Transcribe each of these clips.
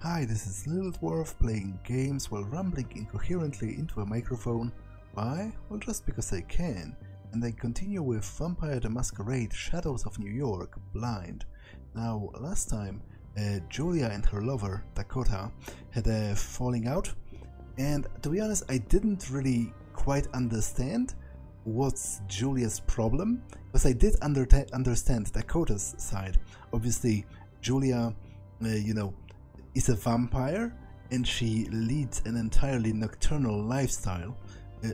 Hi, this is Little Dwarf playing games while rambling incoherently into a microphone. Why? Well, just because I can. And I continue with Vampire the Masquerade Shadows of New York, Blind. Now, last time, Julia and her lover, Dakota, had a falling out. And to be honest, I didn't really quite understand what's Julia's problem, because I did understand Dakota's side. Obviously, Julia, is a vampire, and she leads an entirely nocturnal lifestyle.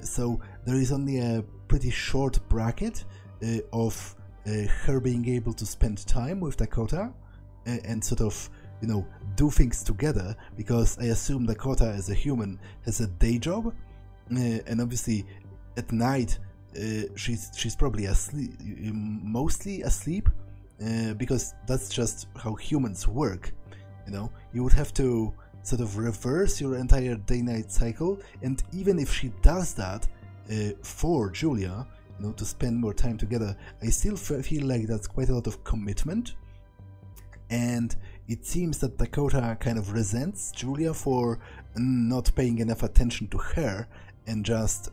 So there is only a pretty short bracket of her being able to spend time with Dakota and sort of, do things together, because I assume Dakota as a human has a day job, and obviously at night she's probably asleep, mostly asleep, because that's just how humans work. You would have to sort of reverse your entire day-night cycle, and even if she does that for Julia, to spend more time together, I still feel like that's quite a lot of commitment. And it seems that Dakota kind of resents Julia for not paying enough attention to her, and just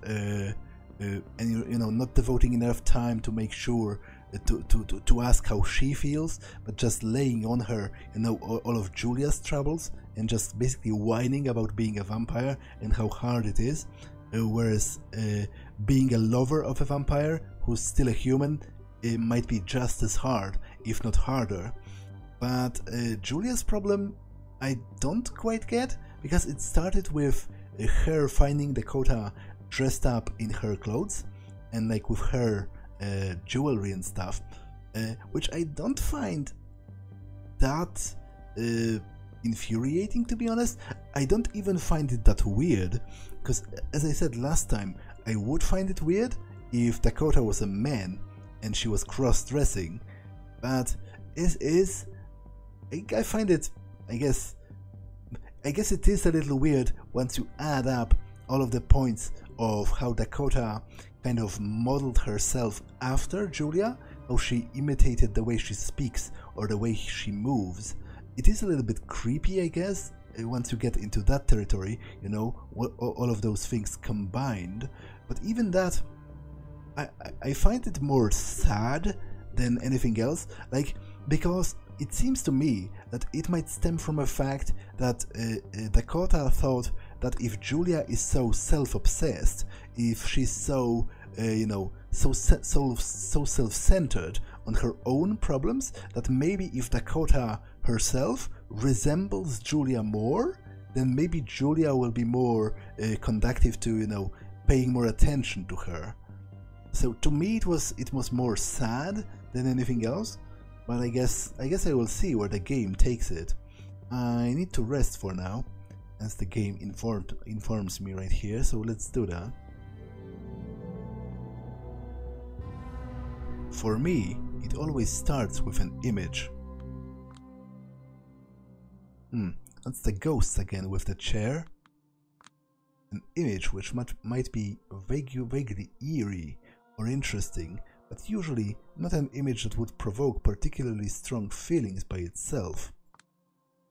not devoting enough time to make sure to ask how she feels, but just laying on her all of Julia's troubles and just basically whining about being a vampire and how hard it is, whereas being a lover of a vampire who's still a human, it might be just as hard, if not harder. But Julia's problem I don't quite get, because it started with her finding Dakota dressed up in her clothes and like with her jewelry and stuff, which I don't find that infuriating, to be honest. I don't even find it that weird, because as I said last time, I would find it weird if Dakota was a man and she was cross-dressing, but I find it, I guess it is a little weird once you add up all of the points of how Dakota kind of modeled herself after Julia, how she imitated the way she speaks or the way she moves. It is a little bit creepy, I guess, once you get into that territory, all of those things combined. But even that, I find it more sad than anything else, because it seems to me that it might stem from a fact that Dakota thought that if Julia is so self-obsessed, if she's so so self-centered on her own problems, that maybe if Dakota herself resembles Julia more, then maybe Julia will be more conducive to paying more attention to her. So to me it was more sad than anything else. But I guess I will see where the game takes it. I need to rest for now, as the game informs me right here, so let's do that. For me, it always starts with an image. That's the ghosts again with the chair. An image which might be vaguely eerie or interesting, but usually not an image that would provoke particularly strong feelings by itself.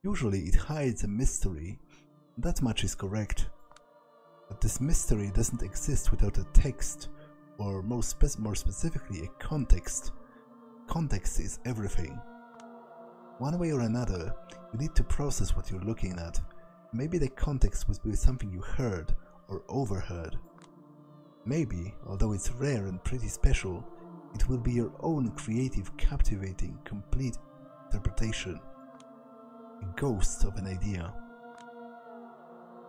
Usually it hides a mystery, that much is correct. But this mystery doesn't exist without a text, or more specifically a context. Context is everything. One way or another, you need to process what you're looking at. Maybe the context would be something you heard or overheard. Maybe, although it's rare and pretty special, it will be your own creative, captivating, complete interpretation. A ghost of an idea.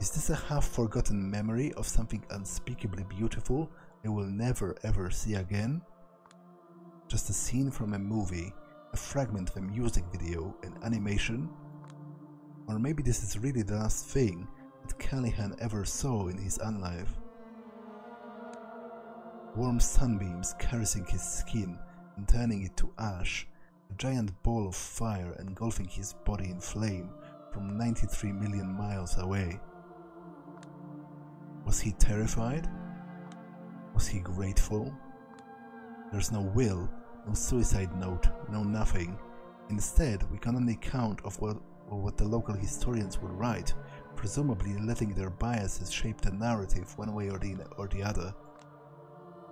Is this a half-forgotten memory of something unspeakably beautiful I will never ever see again? Just a scene from a movie, a fragment of a music video, an animation? Or maybe this is really the last thing that Callahan ever saw in his unlife. Warm sunbeams caressing his skin and turning it to ash, a giant ball of fire engulfing his body in flame from 93 million miles away. Was he terrified? Was he grateful? There's no will, no suicide note, no nothing. Instead, we can only count of or what the local historians will write, presumably letting their biases shape the narrative one way or the other.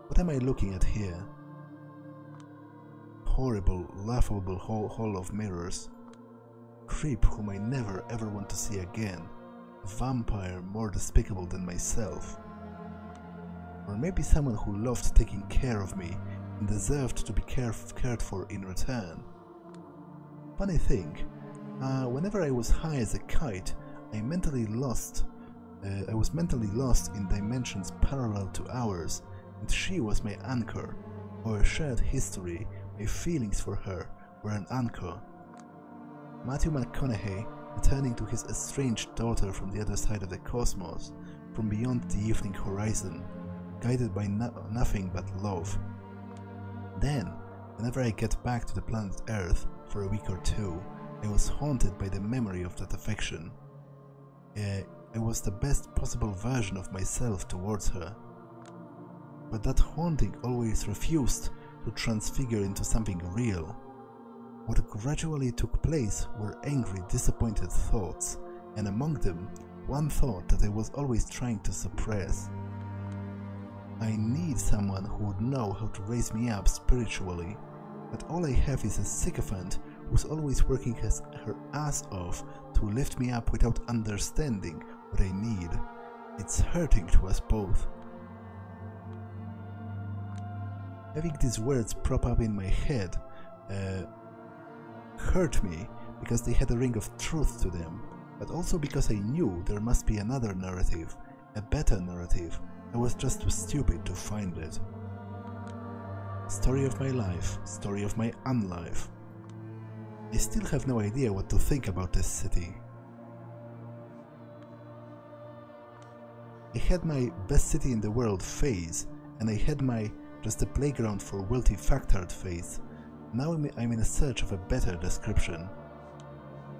What am I looking at here? Horrible, laughable hall of mirrors. Creep whom I never ever want to see again. A vampire more despicable than myself. Or maybe someone who loved taking care of me and deserved to be cared for in return. Funny thing, whenever I was high as a kite, I was mentally lost in dimensions parallel to ours, and she was my anchor. Our shared history, my feelings for her, were an anchor. Matthew McConaughey, returning to his estranged daughter from the other side of the cosmos, from beyond the evening horizon, guided by nothing but love. Then, whenever I get back to the planet Earth for a week or two, I was haunted by the memory of that affection. I was the best possible version of myself towards her. But that haunting always refused to transfigure into something real. What gradually took place were angry, disappointed thoughts, and among them, one thought that I was always trying to suppress. I need someone who would know how to raise me up spiritually, but all I have is a sycophant who's always working her ass off to lift me up without understanding what I need. It's hurting to us both. Having these words prop up in my head hurt me because they had a ring of truth to them, but also because I knew there must be another narrative, a better narrative. I was just too stupid to find it. Story of my life, story of my unlife. I still have no idea what to think about this city. I had my best city in the world phase, and I had my just a playground for wealthy factard phase. Now I'm in a search of a better description.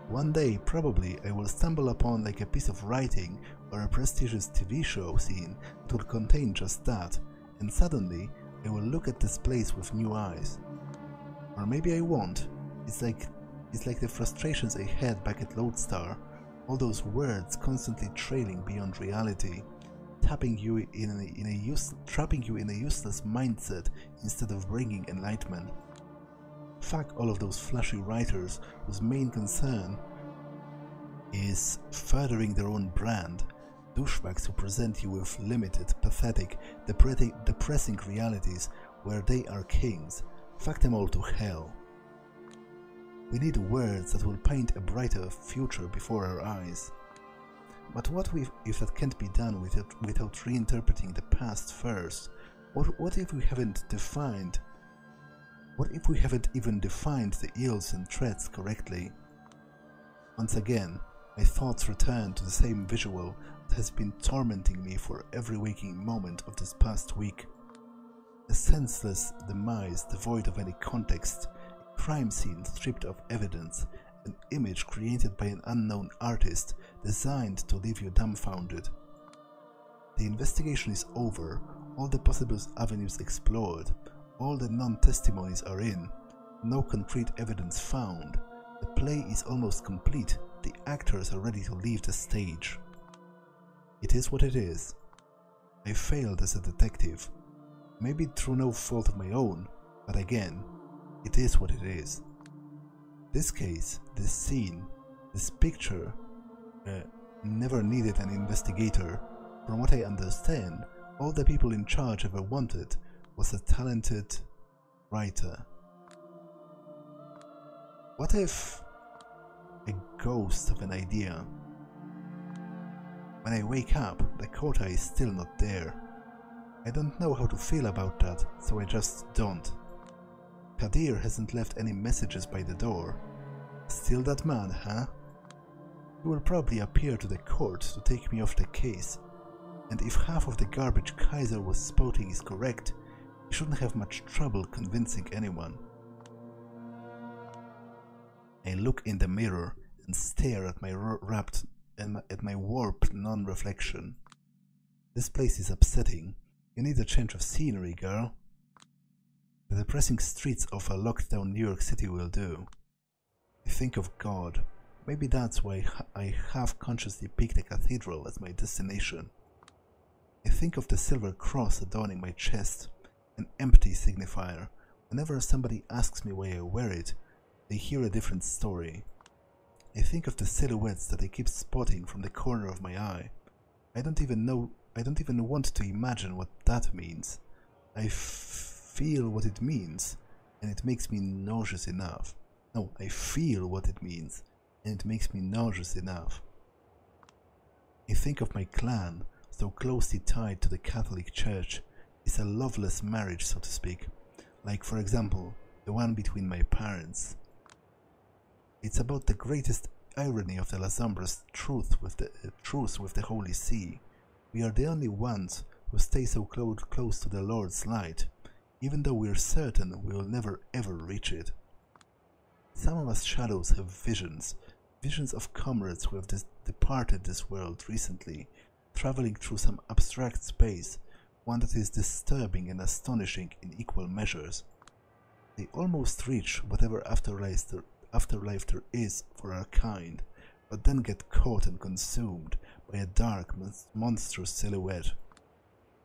One day, probably, I will stumble upon like a piece of writing or a prestigious TV show scene that will contain just that, and suddenly I will look at this place with new eyes. Or maybe I won't. It's like the frustrations I had back at Lodestar, all those words constantly trailing beyond reality, trapping you in a useless mindset instead of bringing enlightenment. Fuck all of those flashy writers whose main concern is furthering their own brand, douchebags who present you with limited, pathetic, depressing realities where they are kings. Fuck them all to hell. We need words that will paint a brighter future before our eyes. But what if that can't be done without reinterpreting the past first? What if we haven't even defined the ills and threats correctly? Once again, my thoughts return to the same visual that has been tormenting me for every waking moment of this past week. A senseless demise devoid of any context, a crime scene stripped of evidence, an image created by an unknown artist designed to leave you dumbfounded. The investigation is over, all the possible avenues explored, all the non-testimonies are in, no concrete evidence found. The play is almost complete, the actors are ready to leave the stage. It is what it is. I failed as a detective, maybe through no fault of my own, but again, it is what it is. This case, this scene, this picture never needed an investigator. From what I understand, all the people in charge ever wanted was a talented writer. What if a ghost of an idea? When I wake up, the quota is still not there. I don't know how to feel about that, so I just don't. Kadir hasn't left any messages by the door. Still that man, huh? He will probably appear to the court to take me off the case, and if half of the garbage Kaiser was spouting is correct, he shouldn't have much trouble convincing anyone. I look in the mirror and stare at my warped non-reflection. This place is upsetting. You need a change of scenery, girl. The depressing streets of a locked-down New York City will do. I think of God, maybe that's why I half-consciously picked a cathedral as my destination. I think of the silver cross adorning my chest, an empty signifier. Whenever somebody asks me why I wear it, they hear a different story. I think of the silhouettes that I keep spotting from the corner of my eye. I don't even want to imagine what that means. I feel what it means, and it makes me nauseous enough. No, I feel what it means, and it makes me nauseous enough. I think of my clan, so closely tied to the Catholic Church, is a loveless marriage, so to speak, like, for example, the one between my parents. It's about the greatest irony of the Lasombra's truce with the Holy See. We are the only ones who stay so close to the Lord's light, even though we're certain we will never ever reach it. Some of us shadows have visions of comrades who have departed this world recently, traveling through some abstract space, one that is disturbing and astonishing in equal measures. They almost reach whatever afterlife there is for our kind, but then get caught and consumed by a dark, monstrous silhouette.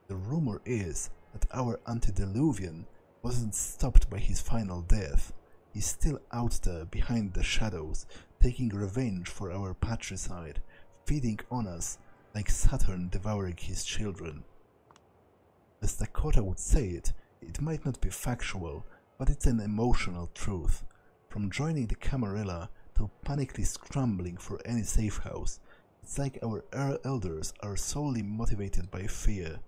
The rumor is that our antediluvian wasn't stopped by his final death. He's still out there behind the shadows, taking revenge for our patricide, feeding on us like Saturn devouring his children. As Dakota would say it, it might not be factual, but it's an emotional truth. From joining the Camarilla to panically scrambling for any safe house, it's like our elders are solely motivated by fear.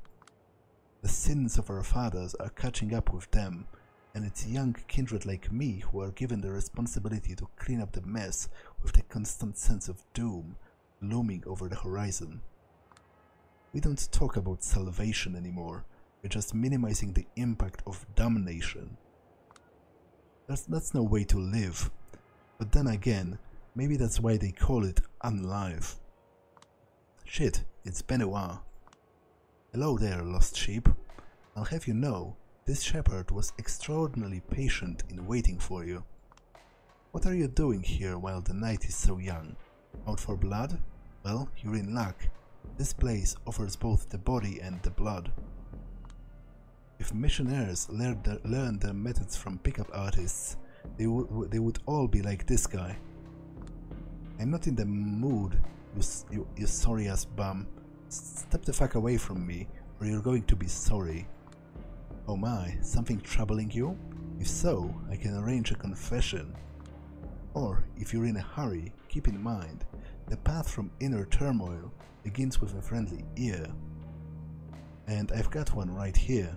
The sins of our fathers are catching up with them, and it's young kindred like me who are given the responsibility to clean up the mess with the constant sense of doom looming over the horizon. We don't talk about salvation anymore, we're just minimizing the impact of damnation. That's no way to live, but then again, maybe that's why they call it unlife. Shit, it's Benoit. Hello there, lost sheep. I'll have you know, this shepherd was extraordinarily patient in waiting for you. What are you doing here while the night is so young? Out for blood? Well, you're in luck. This place offers both the body and the blood. If missionaries learned their methods from pickup artists, they would all be like this guy. I'm not in the mood, you sorry-ass bum. Step the fuck away from me, or you're going to be sorry. Oh my, something troubling you? If so, I can arrange a confession. Or, if you're in a hurry, keep in mind, the path from inner turmoil begins with a friendly ear. And I've got one right here.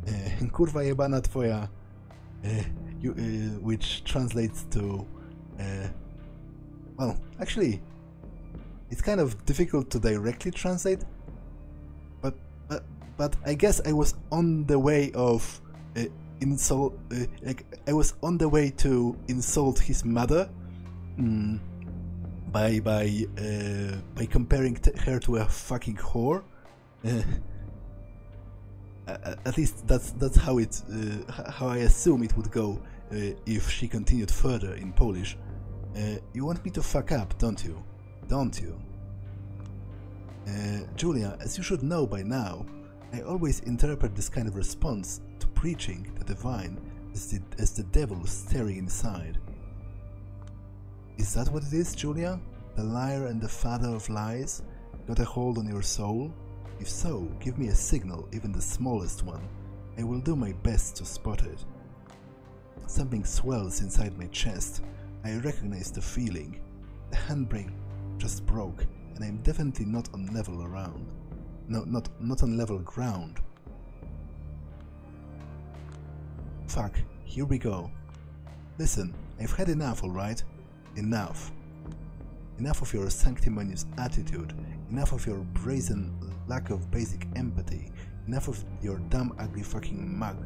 Kurwa jebana twoja, which translates to, well, actually, it's kind of difficult to directly translate, but I guess I was on the way of I was on the way to insult his mother by comparing her to a fucking whore. At least that's how it how I assume it would go if she continued further in Polish. You want me to fuck up, don't you? Don't you? Julia, as you should know by now, I always interpret this kind of response to preaching the divine as the devil staring inside. Is that what it is, Julia? The liar and the father of lies got a hold on your soul? If so, give me a signal, even the smallest one. I will do my best to spot it. Something swells inside my chest. I recognize the feeling. The handbrake just broke, and I'm definitely not on level ground. No, not on level ground. Fuck, here we go. Listen, I've had enough, alright? Enough. Enough of your sanctimonious attitude, enough of your brazen lack of basic empathy, enough of your dumb ugly fucking mug.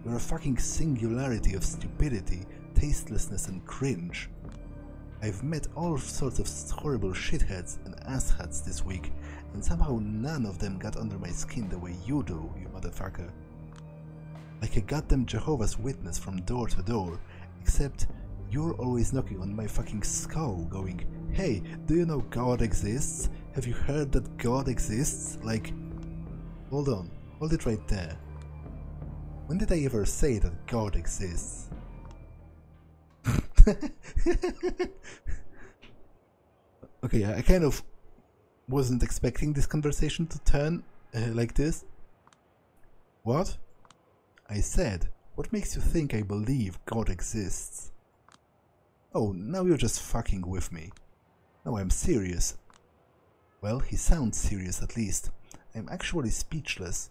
You're a fucking singularity of stupidity, tastelessness and cringe. I've met all sorts of horrible shitheads and asshats this week, and somehow none of them got under my skin the way you do, you motherfucker. Like a goddamn Jehovah's Witness from door to door, except You're always knocking on my fucking skull, going, hey, do you know God exists? Have you heard that God exists? Like, hold on, hold it right there. When did I ever say that God exists? Okay, I kind of wasn't expecting this conversation to turn like this. What? I said, what makes you think I believe God exists? Oh, now you're just fucking with me. No, I'm serious. Well, he sounds serious at least. I'm actually speechless.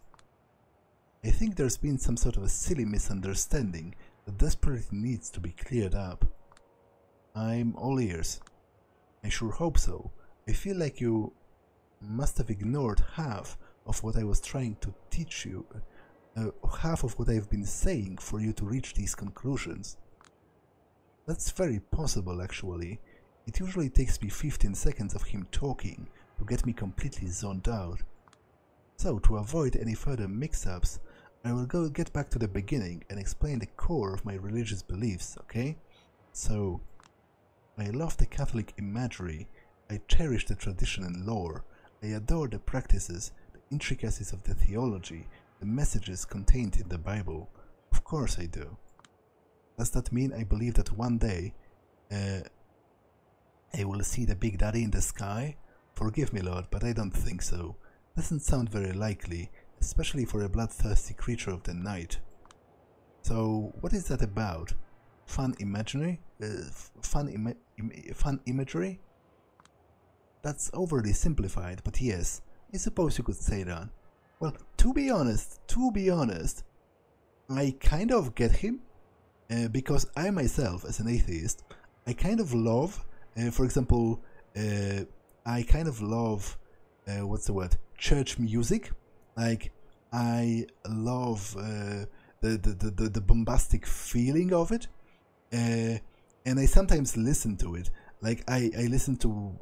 I think there's been some sort of a silly misunderstanding that desperately needs to be cleared up. I'm all ears. I sure hope so. I feel like you must have ignored half of what I was trying to teach you, half of what I've been saying for you to reach these conclusions. That's very possible, actually. It usually takes me 15 seconds of him talking to get me completely zoned out. So, to avoid any further mix-ups, I will get back to the beginning and explain the core of my religious beliefs, okay? So, I love the Catholic imagery, I cherish the tradition and lore, I adore the practices, the intricacies of the theology, the messages contained in the Bible. Of course I do. Does that mean I believe that one day I will see the Big Daddy in the sky? Forgive me, Lord, but I don't think so. Doesn't sound very likely, especially for a bloodthirsty creature of the night. So, what is that about? Fun imagery? Fun imagery? That's overly simplified, but yes, I suppose you could say that. Well, to be honest, I kind of get him, because I myself, as an atheist, I kind of love, for example, I kind of love, what's the word, church music. Like, I love the bombastic feeling of it, and I sometimes listen to it. Like, I listen to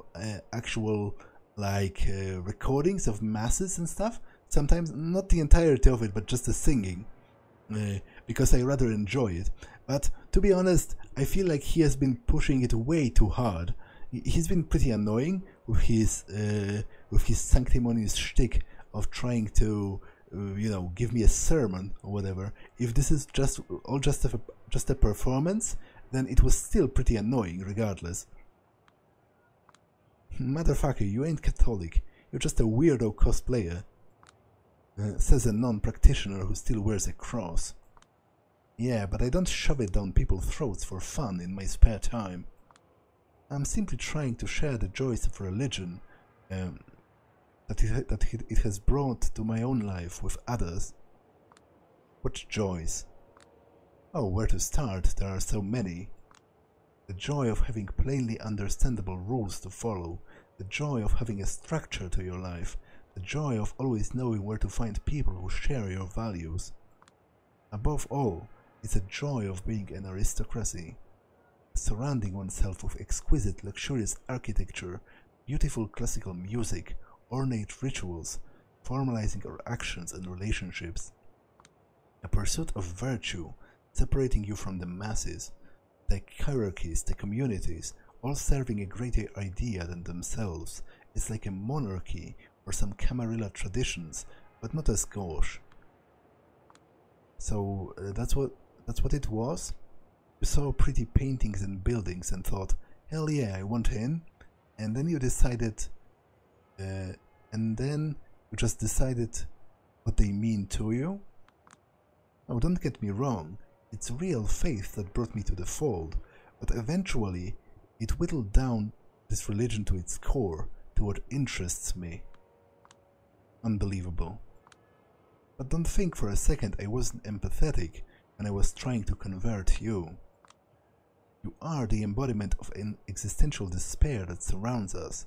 actual, like, recordings of masses and stuff. Sometimes, not the entirety of it, but just the singing, because I rather enjoy it. But, to be honest, I feel like he has been pushing it way too hard. He's been pretty annoying with his sanctimonious shtick of trying to, you know, give me a sermon or whatever. If this is just a performance, then it was still pretty annoying regardless. Motherfucker, you ain't Catholic. You're just a weirdo cosplayer, says a non-practitioner who still wears a cross. Yeah, but I don't shove it down people's throats for fun in my spare time. I'm simply trying to share the joys of religion that it has brought to my own life with others. What joys? Oh, where to start? There are so many. The joy of having plainly understandable rules to follow, the joy of having a structure to your life, the joy of always knowing where to find people who share your values. Above all, it's a joy of being an aristocracy, surrounding oneself with exquisite, luxurious architecture, beautiful classical music, ornate rituals, formalizing our actions and relationships. A pursuit of virtue, separating you from the masses, the hierarchies, the communities, all serving a greater idea than themselves. It's like a monarchy or some Camarilla traditions, but not as gauche. So that's what it was. You saw pretty paintings and buildings and thought, hell yeah, I want in. And then you decided, and then you just decided what they mean to you. Oh, don't get me wrong, it's real faith that brought me to the fold, but eventually it whittled down this religion to its core, to what interests me. Unbelievable. But don't think for a second I wasn't empathetic when I was trying to convert you. You are the embodiment of an existential despair that surrounds us,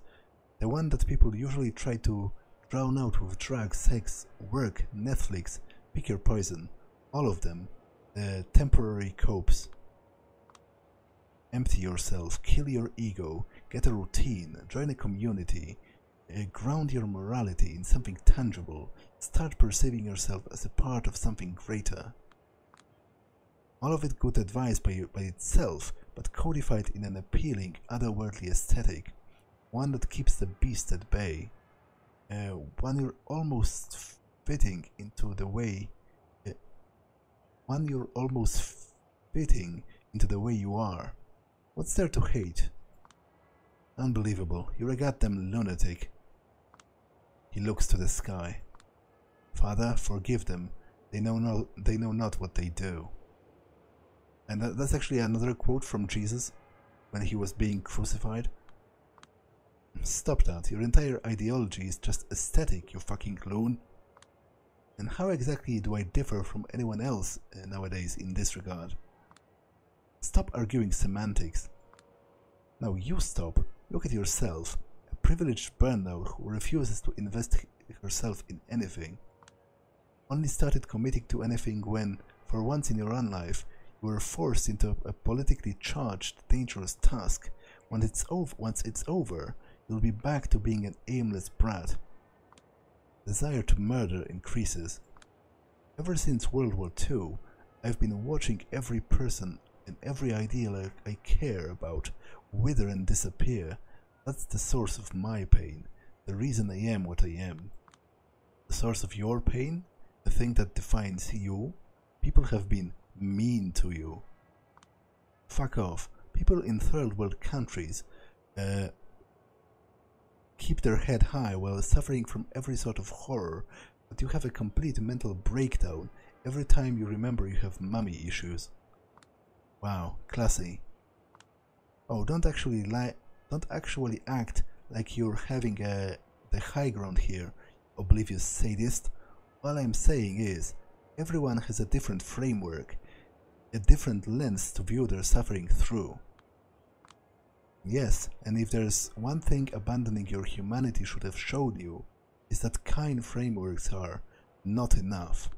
the one that people usually try to drown out with drugs, sex, work, Netflix, pick your poison, all of them, temporary copes. Empty yourself, kill your ego, get a routine, join a community, ground your morality in something tangible, start perceiving yourself as a part of something greater. All of it good advice by itself, but codified in an appealing, otherworldly aesthetic, one that keeps the beast at bay. One you're almost fitting into the way you are. What's there to hate? Unbelievable, you're a goddamn lunatic. He looks to the sky. Father, forgive them. They know not what they do. And that's actually another quote from Jesus when he was being crucified. Stop that. Your entire ideology is just aesthetic, you fucking loon. And how exactly do I differ from anyone else nowadays in this regard? Stop arguing semantics. Now you stop. Look at yourself. A privileged burnout who refuses to invest herself in anything. Only started committing to anything when, for once in your own life, you were forced into a politically charged, dangerous task. Once it's over, you'll be back to being an aimless brat. Desire to murder increases. Ever since World War II, I've been watching every person and every ideal I care about wither and disappear. That's the source of my pain, the reason I am what I am. The source of your pain? The thing that defines you? People have been mean to you. Fuck off. People in third world countries keep their head high while suffering from every sort of horror, but you have a complete mental breakdown every time you remember you have mummy issues. Wow, classy. Oh, don't actually act like you're having the high ground here, oblivious sadist. All I'm saying is, everyone has a different framework, a different lens to view their suffering through. Yes, and if there's one thing abandoning your humanity should have shown you, is that kind frameworks are not enough.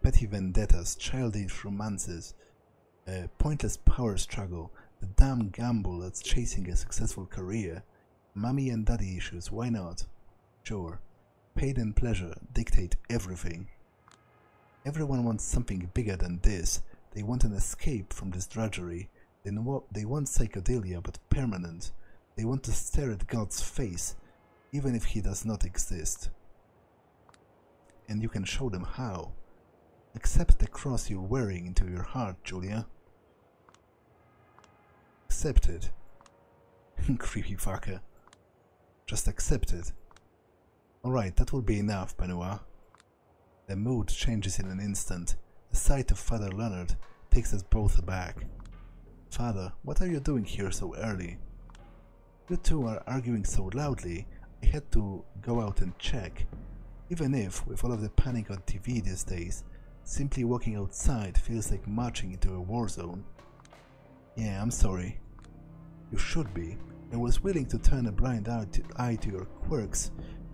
Petty vendettas, childish romances, pointless power struggle, the damn gamble that's chasing a successful career, mommy and daddy issues, why not? Sure, pain and pleasure dictate everything. Everyone wants something bigger than this. They want an escape from this drudgery. They want psychedelia, but permanent. They want to stare at God's face, even if he does not exist. And you can show them how. Accept the cross you're wearing into your heart, Julia. Accept it. Creepy fucker. Just accept it. Alright, that will be enough, Benoit. The mood changes in an instant. The sight of Father Leonard takes us both aback. Father, what are you doing here so early? You two are arguing so loudly, I had to go out and check. Even if, with all of the panic on TV these days, simply walking outside feels like marching into a war zone. Yeah, I'm sorry. You should be. I was willing to turn a blind eye to your quirks,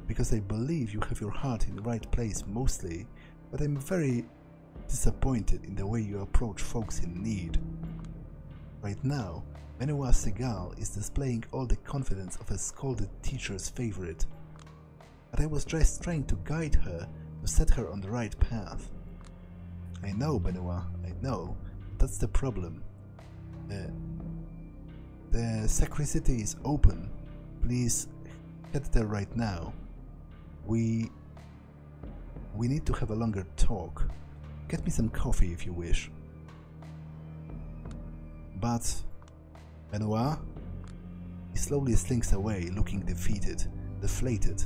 because I believe you have your heart in the right place mostly, but I'm very disappointed in the way you approach folks in need. Right now, Benoit Segal is displaying all the confidence of a scolded teacher's favorite. But I was just trying to guide her, to set her on the right path. I know, Benoit, I know. That's the problem. The sacristy is open. Please head there right now. We need to have a longer talk. Get me some coffee if you wish. But Benoit? He slowly slinks away, looking defeated, deflated,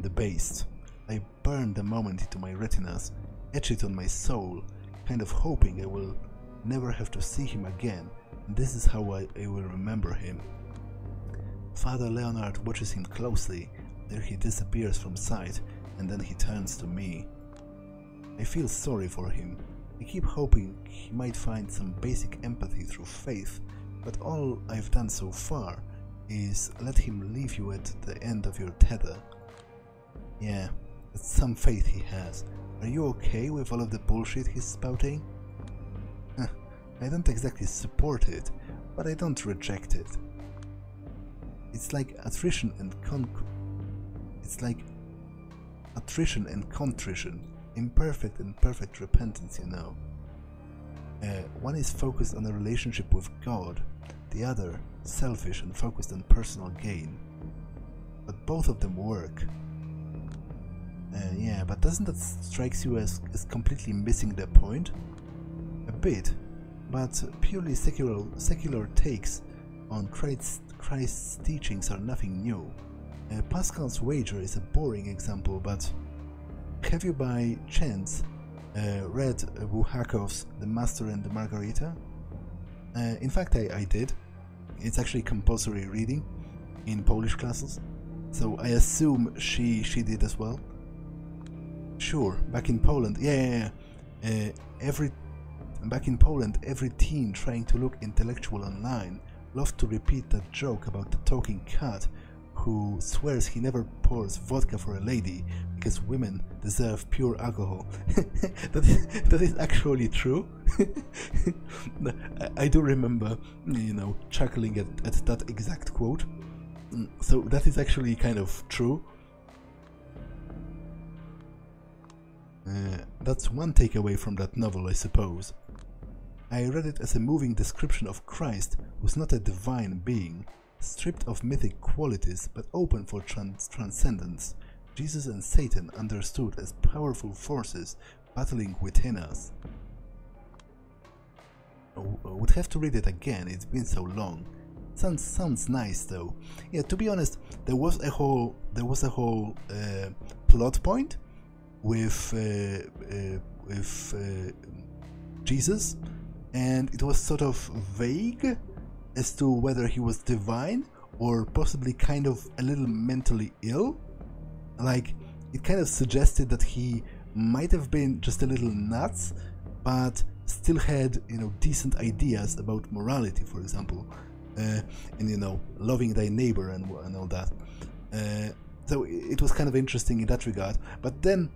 debased. I burn the moment into my retinas, etch it on my soul, kind of hoping I will never have to see him again, and this is how I will remember him. Father Leonard watches him closely, there he disappears from sight, and then he turns to me. I feel sorry for him. I keep hoping he might find some basic empathy through faith, but all I've done so far is let him leave you at the end of your tether. Yeah, that's some faith he has. Are you okay with all of the bullshit he's spouting? I don't exactly support it, but I don't reject it. It's like attrition and contrition. imperfect and perfect repentance, you know. One is focused on a relationship with God, the other selfish and focused on personal gain. But both of them work. Yeah, but doesn't that strike you as completely missing the point? A bit, but purely secular takes on Christ's teachings are nothing new. Pascal's wager is a boring example, but have you by chance read Bulgakov's The Master and the Margarita? In fact, I did. It's actually compulsory reading in Polish classes, so I assume she did as well. Sure, back in Poland, back in Poland, every teen trying to look intellectual online loved to repeat that joke about the talking cat who swears he never pours vodka for a lady because women deserve pure alcohol. that is actually true. I do remember, you know, chuckling at that exact quote. So that is actually kind of true. That's one takeaway from that novel, I suppose. I read it as a moving description of Christ, who's not a divine being, stripped of mythic qualities but open for transcendence. Jesus and Satan understood as powerful forces battling within us. I would have to read it again, it's been so long. Sounds nice though. Yeah, to be honest, there was a whole plot point with Jesus, and it was sort of vague as to whether he was divine or possibly kind of a little mentally ill. Like, it kind of suggested that he might have been just a little nuts, but still had, you know, decent ideas about morality, for example, and, you know, loving thy neighbor and all that. So it was kind of interesting in that regard. But then,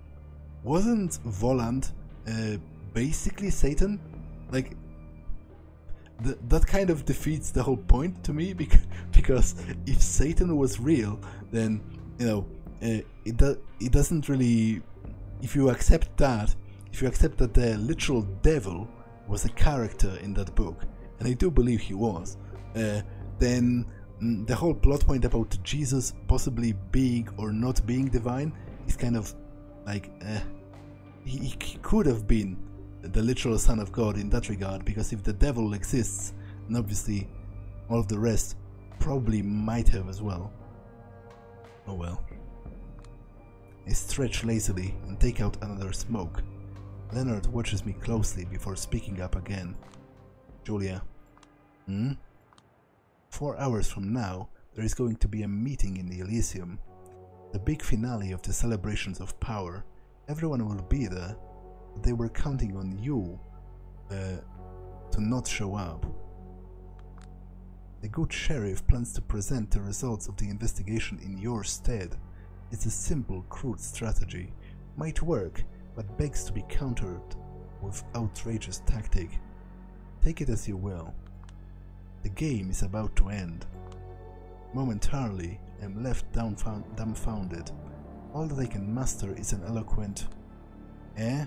wasn't Voland basically Satan? Like, that kind of defeats the whole point to me, because if Satan was real, then, you know, it doesn't really. If you accept that the literal devil was a character in that book, and I do believe he was, then the whole plot point about Jesus possibly being or not being divine is kind of like, he could have been the literal son of God in that regard, because if the devil exists, and obviously all of the rest probably might have as well. Oh well. I stretch lazily and take out another smoke. Leonard watches me closely before speaking up again. Julia. 4 hours from now, there is going to be a meeting in the Elysium. The big finale of the celebrations of power. Everyone will be there. But they were counting on you to not show up. The good sheriff plans to present the results of the investigation in your stead. It's a simple, crude strategy. Might work, but begs to be countered with outrageous tactic. Take it as you will. The game is about to end. Momentarily, I am left dumbfounded. All that I can muster is an eloquent, "Eh?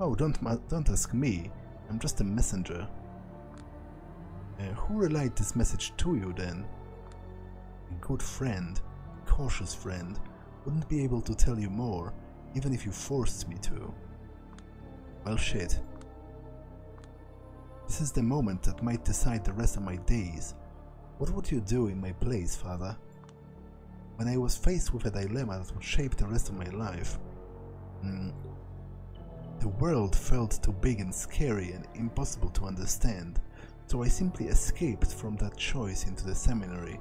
Oh, don't ask me. I'm just a messenger." Who relayed this message to you then? A good friend, a cautious friend, wouldn't be able to tell you more, even if you forced me to. Well, shit. This is the moment that might decide the rest of my days. What would you do in my place, Father? When I was faced with a dilemma that would shape the rest of my life, the world felt too big and scary and impossible to understand, so I simply escaped from that choice into the seminary.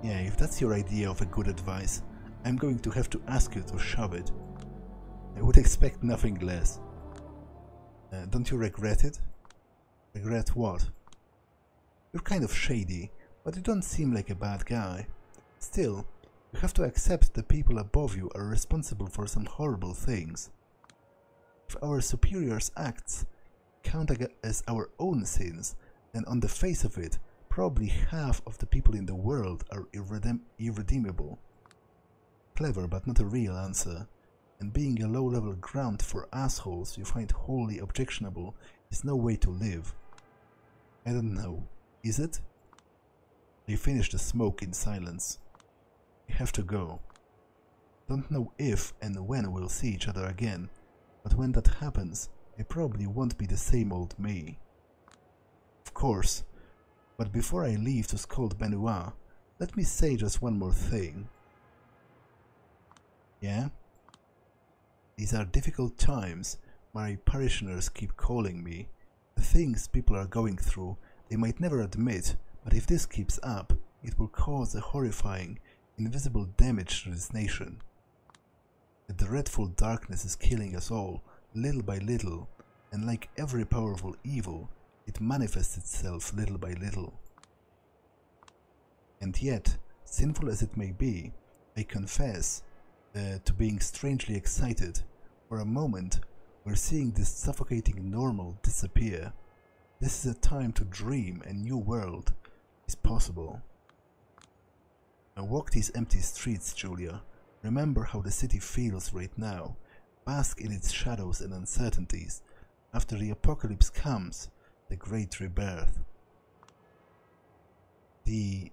Yeah, if that's your idea of a good advice, I'm going to have to ask you to shove it. I would expect nothing less. Don't you regret it? Regret what? You're kind of shady, but you don't seem like a bad guy. Still, you have to accept the people above you are responsible for some horrible things. If our superiors' acts count as our own sins, then on the face of it, probably half of the people in the world are irredeemable. Clever, but not a real answer. and being a low-level grunt for assholes you find wholly objectionable is no way to live. I don't know, is it? I finish the smoke in silence. I have to go. Don't know if and when we'll see each other again, but when that happens, I probably won't be the same old me. Of course, but before I leave to scold Benoit, let me say just one more thing. Yeah? These are difficult times. My parishioners keep calling me. The things people are going through, they might never admit, but if this keeps up, it will cause a horrifying, invisible damage to this nation. The dreadful darkness is killing us all, little by little, and like every powerful evil, it manifests itself little by little. And yet, sinful as it may be, I confess to being strangely excited. For a moment, we're seeing this suffocating normal disappear. This is a time to dream a new world is possible. Now walk these empty streets, Julia. Remember how the city feels right now. Bask in its shadows and uncertainties. After the apocalypse comes, the great rebirth. The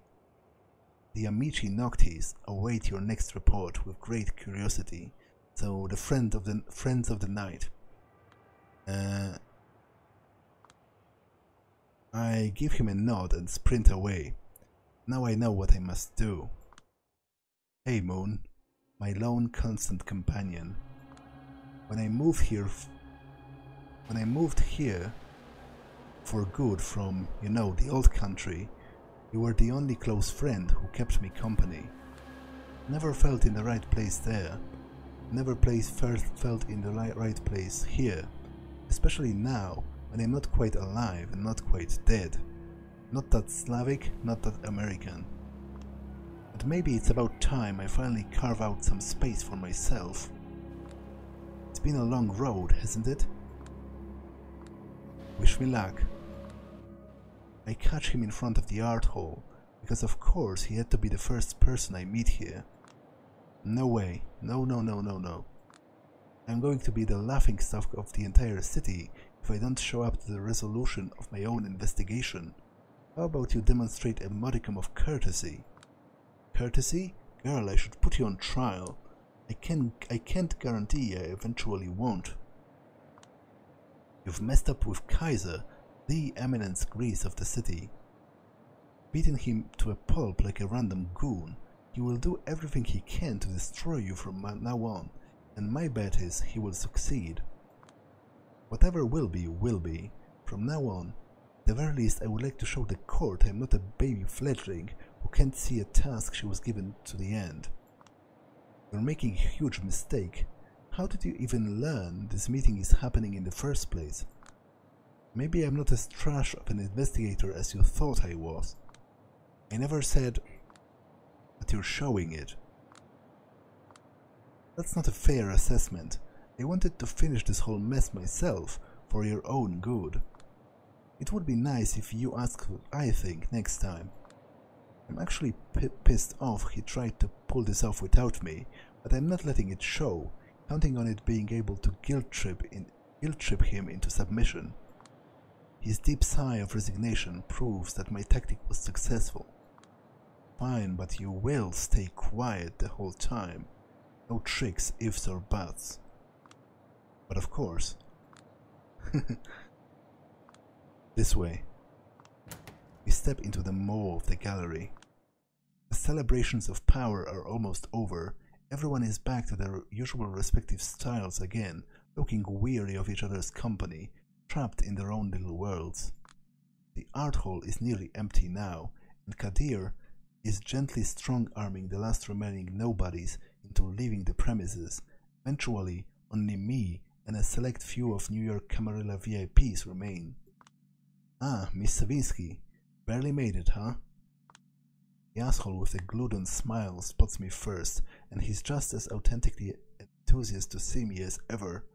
Amici Noctis await your next report with great curiosity. So the friends of the night. I give him a nod and sprint away. Now I know what I must do. Hey Moon, my lone constant companion. When I moved here for good from, you know, the old country, you were the only close friend who kept me company. Never felt in the right place there. Never felt in the right place here. Especially now, when I'm not quite alive and not quite dead. Not that Slavic, not that American. But maybe it's about time I finally carve out some space for myself. It's been a long road, hasn't it? Wish me luck. I catch him in front of the art hall, because of course he had to be the first person I meet here. No way. No. I'm going to be the laughingstock of the entire city if I don't show up to the resolution of my own investigation. How about you demonstrate a modicum of courtesy? Courtesy? Girl, I should put you on trial. I can't guarantee I eventually won't. You've messed up with Kaiser, the eminence grease of the city. Beaten him to a pulp like a random goon. He will do everything he can to destroy you from now on, and my bet is he will succeed. Whatever will be, will be. From now on, at the very least I would like to show the court I'm not a baby fledgling who can't see a task she was given to the end. You're making a huge mistake. How did you even learn this meeting is happening in the first place? Maybe I'm not as trash of an investigator as you thought I was. I never said... but you're showing it. That's not a fair assessment. I wanted to finish this whole mess myself, for your own good. It would be nice if you asked what I think next time. I'm actually pissed off he tried to pull this off without me, but I'm not letting it show, counting on it being able to guilt trip him into submission. His deep sigh of resignation proves that my tactic was successful. Fine, but you will stay quiet the whole time. No tricks, ifs or buts. But of course. This way. We step into the maw of the gallery. The celebrations of power are almost over. Everyone is back to their usual respective styles again, looking weary of each other's company, trapped in their own little worlds. The art hall is nearly empty now, and Kadir is gently strong-arming the last remaining nobodies into leaving the premises. Eventually, only me and a select few of New York Camarilla VIPs remain. Ah, Miss Savinsky. Barely made it, huh? The asshole with a glued-on smile spots me first, and he's just as authentically enthusiastic to see me as ever.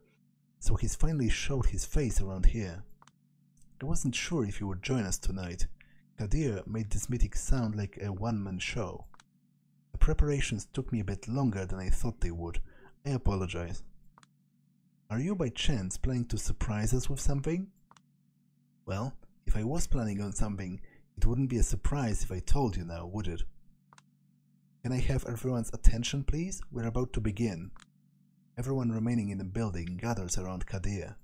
So he's finally showed his face around here. I wasn't sure if he would join us tonight. Kadir made this meeting sound like a one-man show. The preparations took me a bit longer than I thought they would. I apologize. Are you by chance planning to surprise us with something? Well, if I was planning on something, it wouldn't be a surprise if I told you now, would it? Can I have everyone's attention, please? We're about to begin. Everyone remaining in the building gathers around Kadir.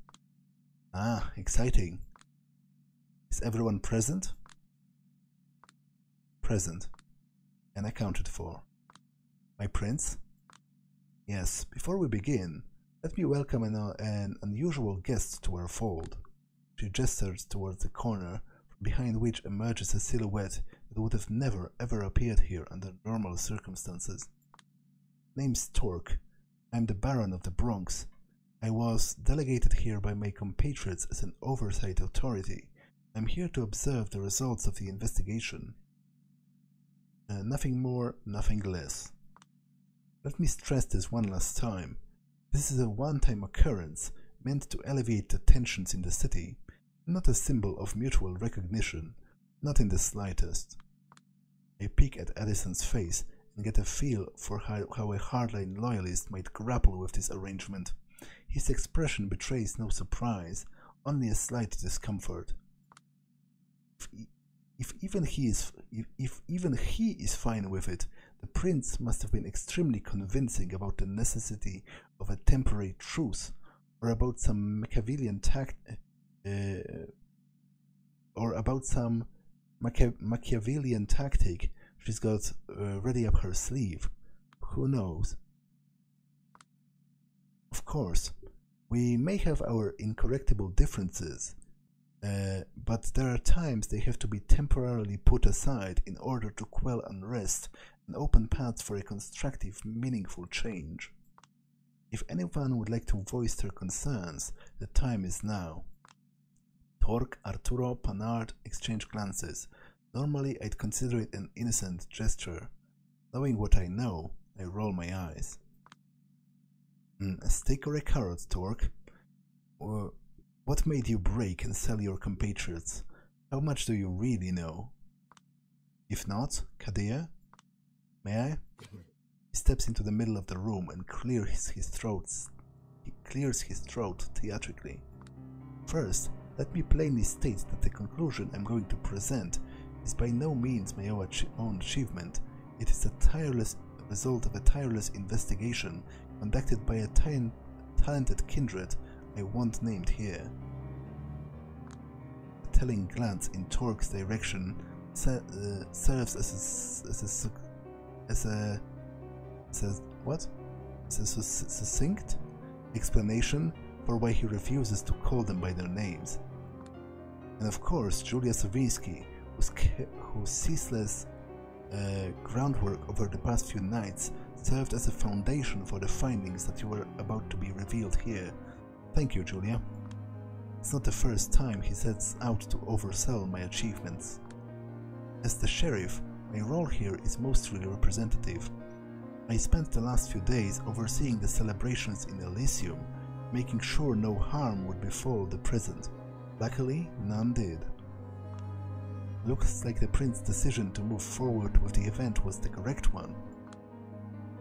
Ah, exciting. Is everyone present? Present. And accounted for. My prince? Yes, before we begin, let me welcome an unusual guest to our fold. She gestures towards the corner, from behind which emerges a silhouette that would have never ever appeared here under normal circumstances. Name's Torque. I'm the Baron of the Bronx. I was delegated here by my compatriots as an oversight authority. I'm here to observe the results of the investigation. Nothing more, nothing less. Let me stress this one last time. This is a one-time occurrence meant to alleviate the tensions in the city, not a symbol of mutual recognition, not in the slightest. I peek at Addison's face and get a feel for how a hardline loyalist might grapple with this arrangement. His expression betrays no surprise, only a slight discomfort. If even he is fine with it, the prince must have been extremely convincing about the necessity of a temporary truce, or about some Machiavellian tactic she's got ready up her sleeve. Who knows? Of course, we may have our incorrectable differences, but there are times they have to be temporarily put aside in order to quell unrest and open paths for a constructive, meaningful change. If anyone would like to voice their concerns, the time is now. Torque, Arturo, Panard exchange glances. Normally I'd consider it an innocent gesture. Knowing what I know, I roll my eyes. A steak or a carrot, Torque? What made you break and sell your compatriots? How much do you really know? If not, Kadir? May I? He steps into the middle of the room and clears his throat theatrically. First, let me plainly state that the conclusion I'm going to present is by no means my own achievement. It is a tireless result of a tireless investigation conducted by a talented kindred I won't named here. A telling glance in Torque's direction serves as a succinct explanation for why he refuses to call them by their names. And of course, Julia Savinsky, whose ceaseless groundwork over the past few nights served as a foundation for the findings that you were about to be revealed here. Thank you, Julia. It's not the first time he sets out to oversell my achievements. As the sheriff, my role here is mostly representative. I spent the last few days overseeing the celebrations in Elysium, making sure no harm would befall the present. Luckily, none did. Looks like the prince's decision to move forward with the event was the correct one.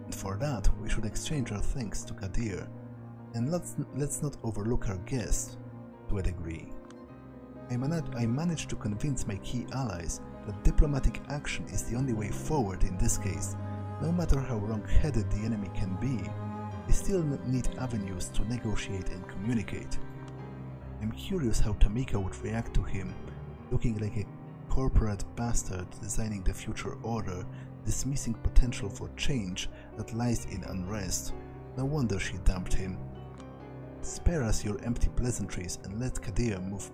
And for that, we should exchange our thanks to Kadir, and let's not overlook our guest, to a degree. I managed to convince my key allies that diplomatic action is the only way forward in this case. No matter how wrong-headed the enemy can be, we still need avenues to negotiate and communicate. I'm curious how Tamika would react to him, looking like a corporate bastard designing the future order, dismissing potential for change that lies in unrest. No wonder she dumped him. Spare us your empty pleasantries and let Kadir move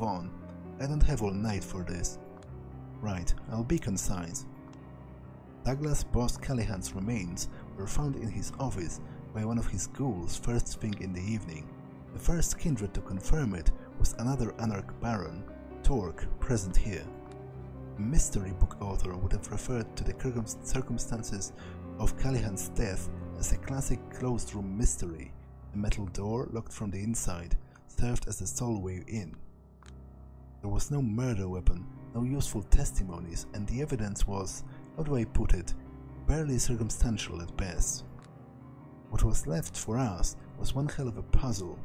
on. I don't have all night for this. Right, I'll be concise. Douglas Boss Callahan's remains were found in his office by one of his ghouls first thing in the evening. The first kindred to confirm it was another Anarch Baron, Torque, present here. A mystery book author would have referred to the circumstances of Callahan's death as a classic closed room mystery. A metal door, locked from the inside, served as the sole way in. There was no murder weapon, no useful testimonies, and the evidence was, how do I put it, barely circumstantial at best. What was left for us was one hell of a puzzle,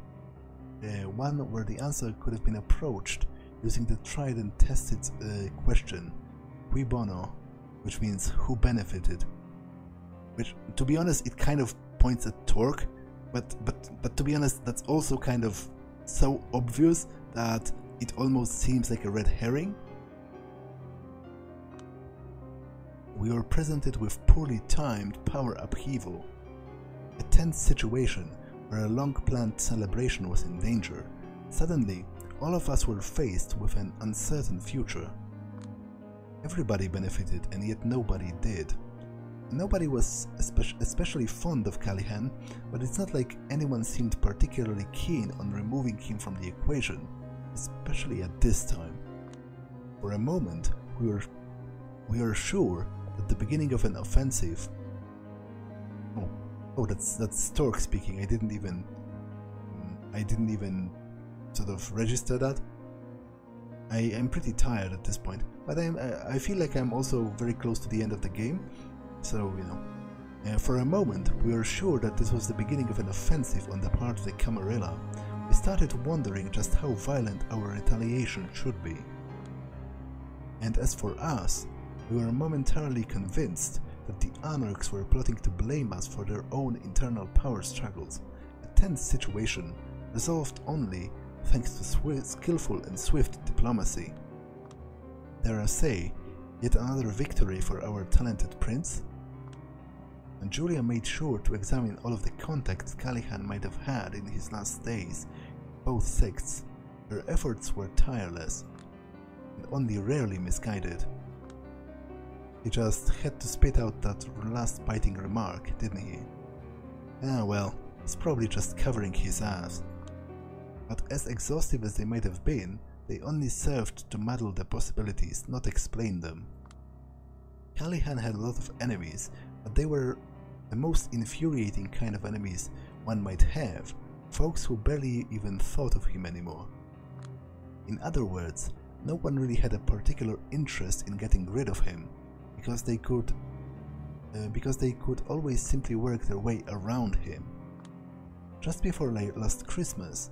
one where the answer could have been approached using the tried and tested question, cui bono, which means who benefited. Which, to be honest, it kind of points at Torque, but to be honest, that's also kind of so obvious that it almost seems like a red herring. We were presented with poorly timed power upheaval, a tense situation where a long-planned celebration was in danger. Suddenly, all of us were faced with an uncertain future. Everybody benefited, and yet nobody did. Nobody was especially fond of Callahan, but it's not like anyone seemed particularly keen on removing him from the equation, especially at this time. For a moment, we were sure that the beginning of an offensive... Oh, that's Stork speaking. I didn't even sort of register that. I am pretty tired at this point, but I feel like I'm also very close to the end of the game, so you know. For a moment, we were sure that this was the beginning of an offensive on the part of the Camarilla. We started wondering just how violent our retaliation should be. And as for us, we were momentarily convinced that the Anarchs were plotting to blame us for their own internal power struggles, a tense situation resolved only thanks to skillful and swift diplomacy. Dare I say, yet another victory for our talented prince? And Julia made sure to examine all of the contacts Callahan might have had in his last days in both sects. Her efforts were tireless, and only rarely misguided. He just had to spit out that last biting remark, didn't he? Ah well, he's probably just covering his ass. But as exhaustive as they might have been, they only served to muddle the possibilities, not explain them. Callahan had a lot of enemies, but they were the most infuriating kind of enemies one might have, folks who barely even thought of him anymore. In other words, no one really had a particular interest in getting rid of him, because they could always simply work their way around him. Just before last Christmas,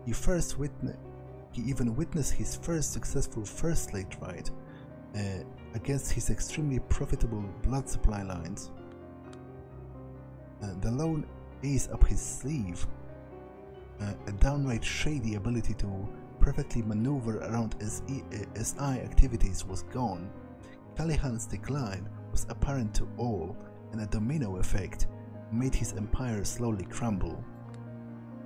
he even witnessed his first successful first slate ride against his extremely profitable blood supply lines. The lone ace up his sleeve, a downright shady ability to perfectly maneuver around SI activities, was gone. Callahan's decline was apparent to all, and a domino effect made his empire slowly crumble.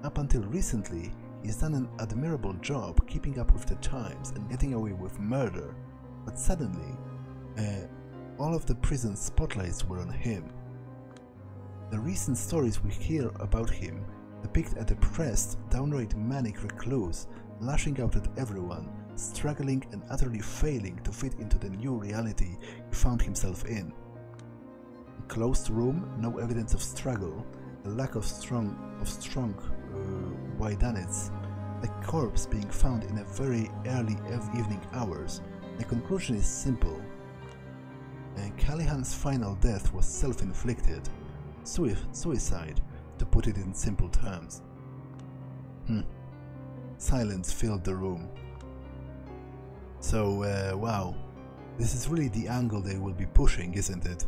Up until recently, he's done an admirable job keeping up with the times and getting away with murder, but suddenly, all of the prison spotlights were on him. The recent stories we hear about him depict a depressed, downright manic recluse lashing out at everyone, struggling and utterly failing to fit into the new reality he found himself in. A closed room, no evidence of struggle, a lack of strong whodunits, a corpse being found in a very early evening hours. The conclusion is simple. Callahan's final death was self-inflicted. Suicide, to put it in simple terms. Silence filled the room. So, wow, this is really the angle they will be pushing, isn't it?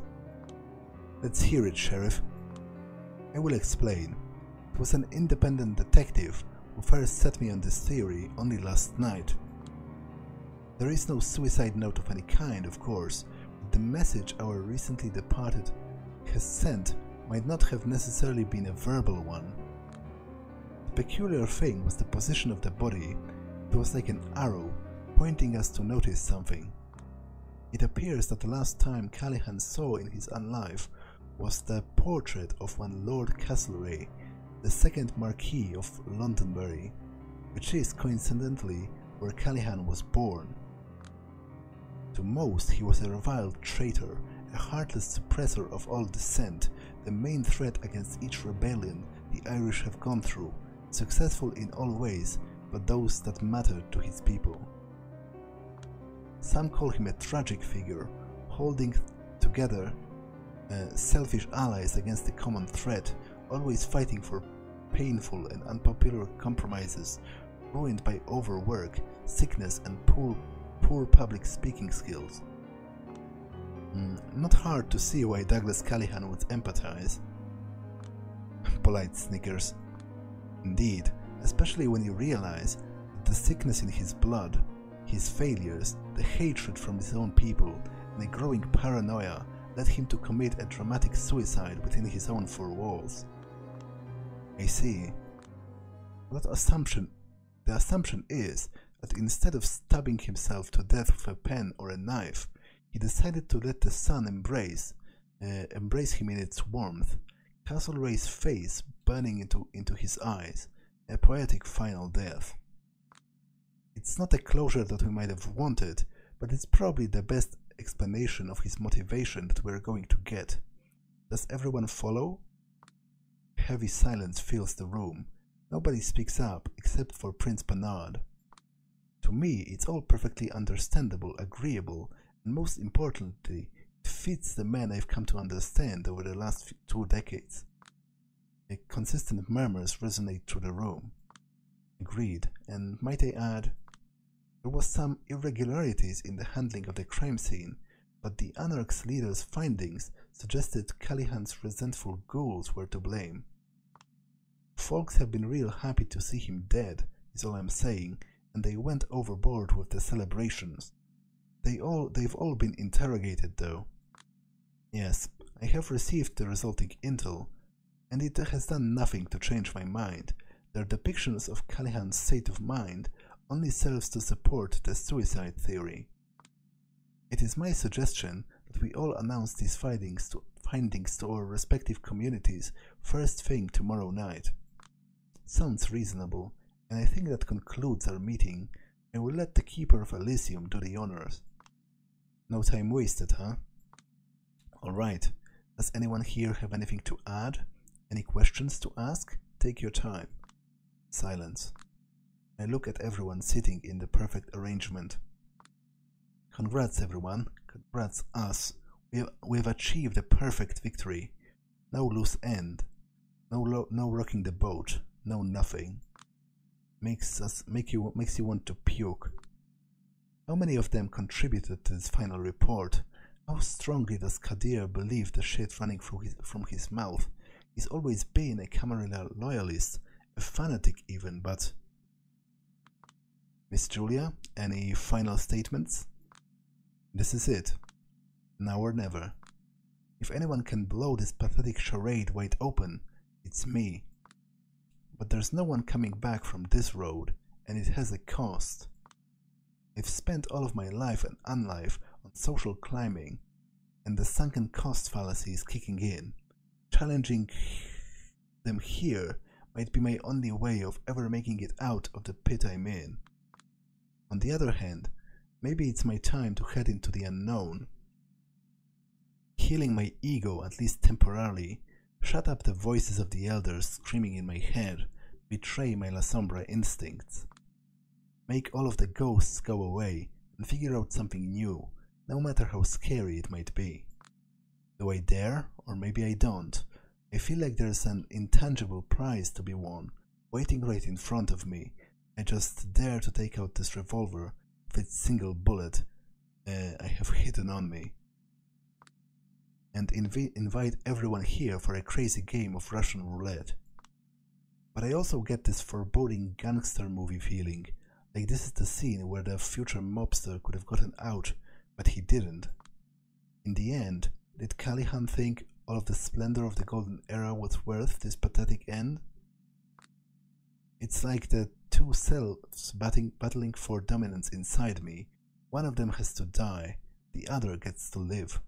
Let's hear it, Sheriff. I will explain. It was an independent detective who first set me on this theory only last night. There is no suicide note of any kind, of course, but the message our recently departed has sent might not have necessarily been a verbal one. The peculiar thing was the position of the body. It was like an arrow, pointing us to notice something. It appears that the last time Callahan saw in his own life was the portrait of one Lord Castlereagh, the second Marquis of Londonderry, which is coincidentally where Callahan was born. To most, he was a reviled traitor, a heartless suppressor of all dissent, the main threat against each rebellion the Irish have gone through, successful in all ways but those that mattered to his people. Some call him a tragic figure, holding together selfish allies against the common threat. always fighting for painful and unpopular compromises, ruined by overwork, sickness, and poor public speaking skills. Not hard to see why Douglas Callahan would empathize. Polite snickers. Indeed, especially when you realize that the sickness in his blood, his failures, the hatred from his own people, and a growing paranoia led him to commit a dramatic suicide within his own four walls. I see. The assumption is that instead of stabbing himself to death with a pen or a knife, he decided to let the sun embrace him in its warmth, Castlereagh's face burning into his eyes, a poetic final death. It's not a closure that we might have wanted, but it's probably the best explanation of his motivation that we're going to get. Does everyone follow? Heavy silence fills the room. Nobody speaks up except for Prince Bernard. To me, it's all perfectly understandable, agreeable, and most importantly, it fits the man I've come to understand over the last 2 decades. Consistent murmurs resonate through the room. Agreed, and might I add, there was some irregularities in the handling of the crime scene, but the Anarch's leader's findings suggested Callahan's resentful ghouls were to blame. Folks have been real happy to see him dead, is all I'm saying, and they went overboard with the celebrations. They've all been interrogated, though. Yes, I have received the resulting intel, and it has done nothing to change my mind. Their depictions of Callahan's state of mind only serves to support the suicide theory. It is my suggestion that we all announce these findings to our respective communities first thing tomorrow night. Sounds reasonable, and I think that concludes our meeting. I will let the Keeper of Elysium do the honors. No time wasted, huh? Alright, does anyone here have anything to add? Any questions to ask? Take your time. Silence. I look at everyone sitting in the perfect arrangement. Congrats everyone, congrats us. We've achieved a perfect victory. No loose end. No rocking the boat. No nothing. Makes you want to puke. How many of them contributed to this final report? How strongly does Kadir believe the shit running from his mouth? He's always been a Camarilla loyalist, a fanatic even, but... Miss Julia, any final statements? This is it. Now or never. If anyone can blow this pathetic charade wide open, it's me. But there's no one coming back from this road, and it has a cost. I've spent all of my life and unlife on social climbing, and the sunken cost fallacy is kicking in. Challenging them here might be my only way of ever making it out of the pit I'm in. On the other hand, maybe it's my time to head into the unknown. Healing my ego, at least temporarily, shut up the voices of the elders screaming in my head, betray my Lasombra instincts. Make all of the ghosts go away and figure out something new, no matter how scary it might be. Do I dare, or maybe I don't? I feel like there's an intangible prize to be won, waiting right in front of me. I just dare to take out this revolver with its single bullet I have hidden on me. And invite everyone here for a crazy game of Russian roulette. But I also get this foreboding gangster movie feeling, like this is the scene where the future mobster could have gotten out, but he didn't. In the end, did Callahan think all of the splendor of the golden era was worth this pathetic end? It's like the two selves battling for dominance inside me. One of them has to die, the other gets to live.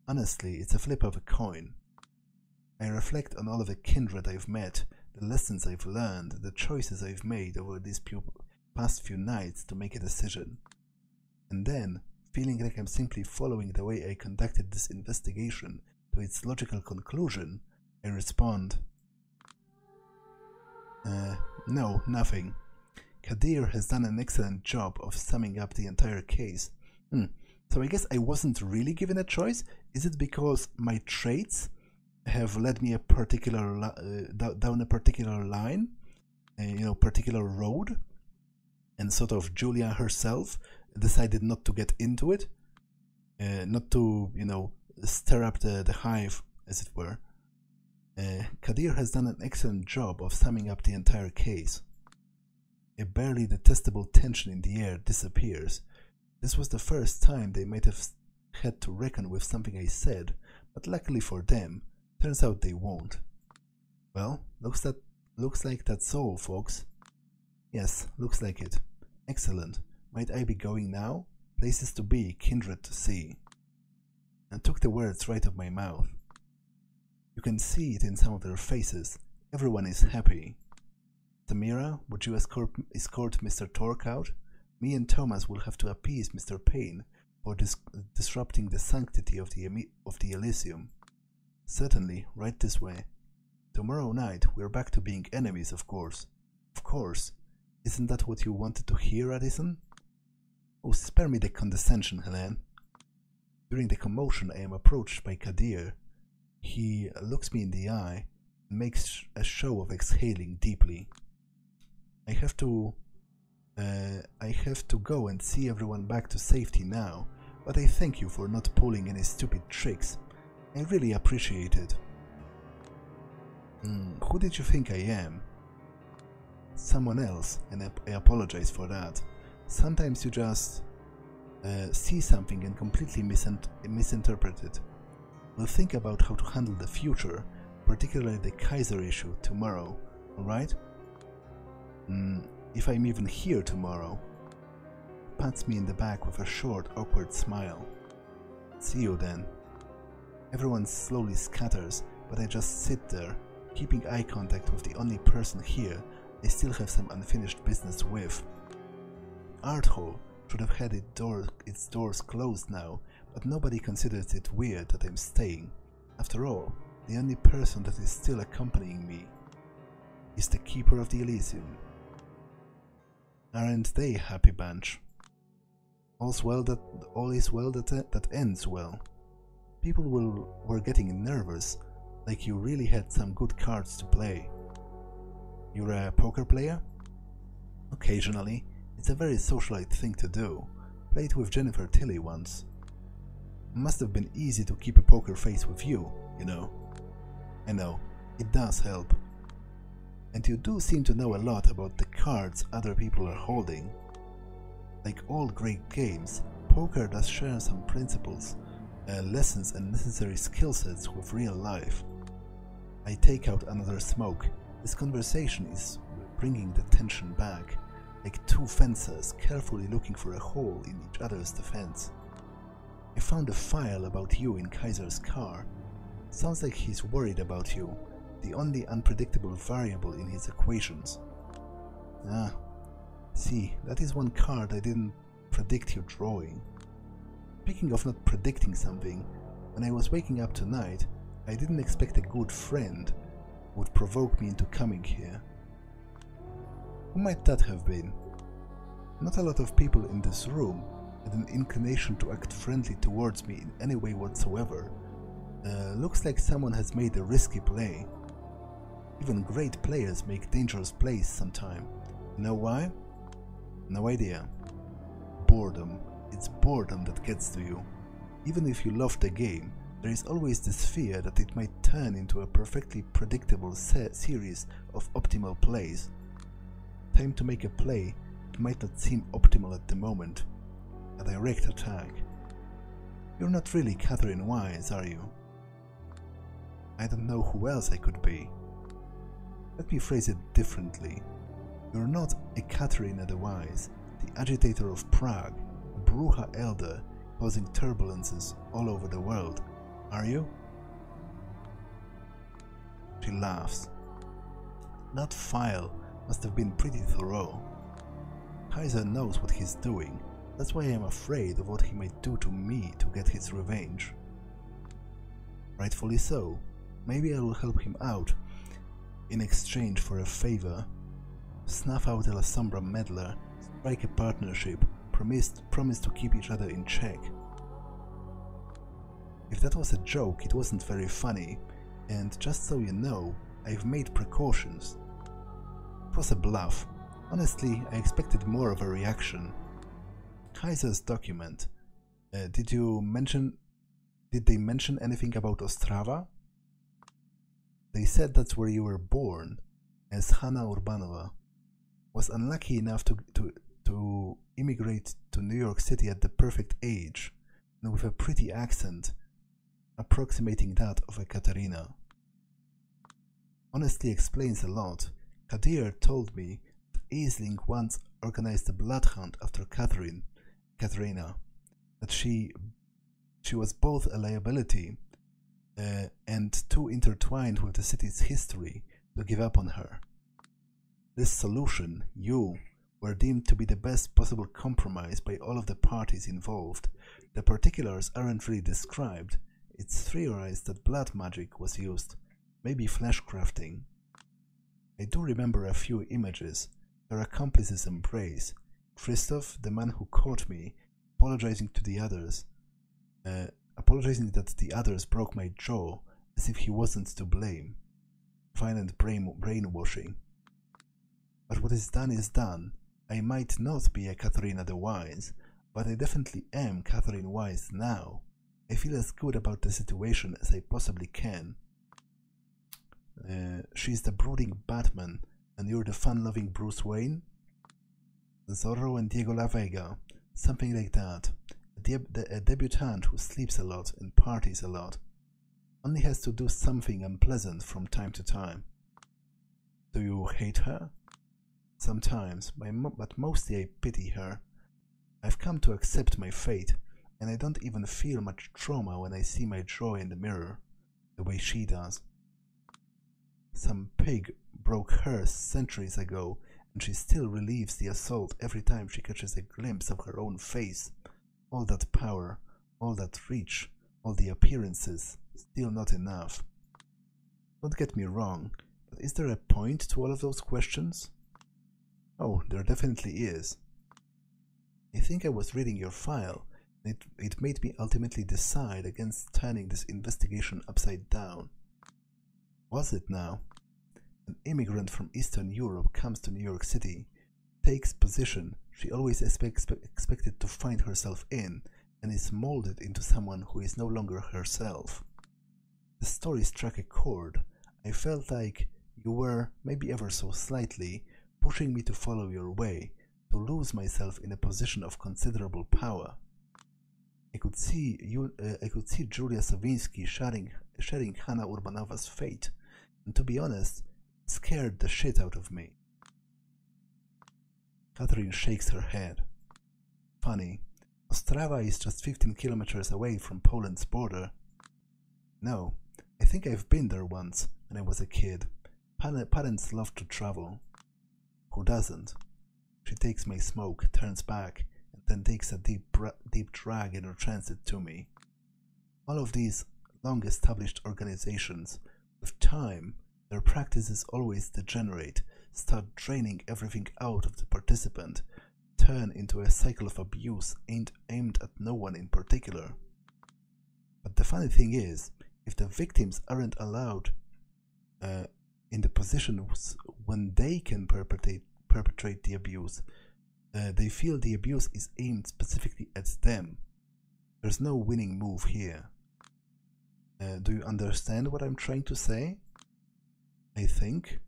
Honestly, it's a flip of a coin. I reflect on all of the kindred I've met, the lessons I've learned, the choices I've made over these past few nights to make a decision. And then, feeling like I'm simply following the way I conducted this investigation to its logical conclusion, I respond, no, nothing. Kadir has done an excellent job of summing up the entire case. So I guess I wasn't really given a choice? Is it because my traits? have led me a particular down a particular line, particular road, and sort of Julia herself decided not to get into it, not to, stir up the hive, as it were. Kadir has done an excellent job of summing up the entire case. A barely detectable tension in the air disappears. This was the first time they might have had to reckon with something I said, but luckily for them, turns out they won't. Well, looks like that's all, folks. Yes, looks like it. Excellent. Might I be going now? Places to be, kindred to see. And took the words right out of my mouth. You can see it in some of their faces. Everyone is happy. Samira, would you escort Mr. Torque out? Me and Thomas will have to appease Mr. Payne for disrupting the sanctity of the Elysium. Certainly, right this way. Tomorrow night we're back to being enemies, of course. Of course. Isn't that what you wanted to hear, Addison? Oh, spare me the condescension, Helene. During the commotion I am approached by Kadir. He looks me in the eye and makes a show of exhaling deeply. I have to go and see everyone back to safety now, but I thank you for not pulling any stupid tricks. I really appreciate it. Who did you think I am? Someone else, and I apologize for that. Sometimes you just see something and completely misinterpret it. We'll think about how to handle the future, particularly the Kaiser issue, tomorrow, alright? If I'm even here tomorrow. Pats me in the back with a short, awkward smile. See you then. Everyone slowly scatters, but I just sit there, keeping eye contact with the only person here I still have some unfinished business with. Art Hall should have had its doors closed now, but nobody considers it weird that I'm staying. After all, the only person that is still accompanying me is the Keeper of the Elysium. Aren't they a happy bunch? All is well that ends well. People were getting nervous, like you really had some good cards to play. You're a poker player? Occasionally. It's a very socialite thing to do. Played with Jennifer Tilly once. Must have been easy to keep a poker face with you, you know. I know, it does help. And you do seem to know a lot about the cards other people are holding. Like all great games, poker does share some principles, lessons and necessary skill sets with real life. I take out another smoke. This conversation is bringing the tension back, like two fencers carefully looking for a hole in each other's defense. I found a file about you in Kaiser's car. Sounds like he's worried about you, the only unpredictable variable in his equations. Ah, see, that is one card I didn't predict you drawing. Speaking of not predicting something, when I was waking up tonight, I didn't expect a good friend would provoke me into coming here. Who might that have been? Not a lot of people in this room had an inclination to act friendly towards me in any way whatsoever. Looks like someone has made a risky play. Even great players make dangerous plays sometime. You know why? No idea. Boredom. It's boredom that gets to you. Even if you love the game, there is always this fear that it might turn into a perfectly predictable series of optimal plays. Time to make a play that might not seem optimal at the moment. A direct attack. You're not really Catherine Wise, are you? I don't know who else I could be. Let me phrase it differently. You're not a Katerina the Wise, the agitator of Prague, a Bruja elder causing turbulences all over the world, are you? She laughs. That file must have been pretty thorough. Kaiser knows what he's doing, that's why I'm afraid of what he might do to me to get his revenge. Rightfully so. Maybe I will help him out in exchange for a favor. Snuff out a Lasombra meddler, strike a partnership, promise to keep each other in check. If that was a joke, it wasn't very funny. And just so you know, I've made precautions. It was a bluff. Honestly, I expected more of a reaction. Kaiser's document. Did they mention anything about Ostrava? They said that's where you were born, as Hanna Urbanova was unlucky enough to immigrate to New York City at the perfect age, and with a pretty accent, approximating that of a Katerina. Honestly explains a lot. Kadir told me that Aisling once organized a bloodhound after Katerina, that she was both a liability and too intertwined with the city's history to give up on her. This solution, you, were deemed to be the best possible compromise by all of the parties involved. The particulars aren't really described. It's theorized that blood magic was used, maybe flesh crafting. I do remember a few images. Her accomplices' embrace. Christoph, the man who caught me, apologizing to the others. Apologizing that the others broke my jaw, as if he wasn't to blame. Violent brainwashing. But what is done. I might not be a Katharina the Wise, but I definitely am Catherine Wise now. I feel as good about the situation as I possibly can. She's the brooding Batman, and you're the fun-loving Bruce Wayne? Zorro and Diego La Vega, something like that. A debutante who sleeps a lot and parties a lot. Only has to do something unpleasant from time to time. Do you hate her? Sometimes, but mostly I pity her. I've come to accept my fate, and I don't even feel much trauma when I see my jaw in the mirror, the way she does. Some pig broke hers centuries ago, and she still relieves the assault every time she catches a glimpse of her own face. All that power, all that reach, all the appearances, still not enough. Don't get me wrong, but is there a point to all of those questions? Oh, there definitely is. I think I was reading your file, and it made me ultimately decide against turning this investigation upside down. Was it now? An immigrant from Eastern Europe comes to New York City, takes position she always expected to find herself in, and is molded into someone who is no longer herself. The story struck a chord. I felt like you were, maybe ever so slightly, pushing me to follow your way, to lose myself in a position of considerable power. I could see Julia Savinsky sharing Hanna Urbanova's fate, and to be honest, it scared the shit out of me. Catherine shakes her head. Funny, Ostrava is just 15 kilometers away from Poland's border. No, I think I've been there once when I was a kid. Parents love to travel. Who doesn't? She takes my smoke, turns back, and then takes a deep drag and returns it to me. All of these long-established organizations, with time, their practices always degenerate, start draining everything out of the participant, turn into a cycle of abuse aimed at no one in particular. But the funny thing is, if the victims aren't allowed in the positions when they can perpetrate the abuse, they feel the abuse is aimed specifically at them. There's no winning move here. Do you understand what I'm trying to say? I think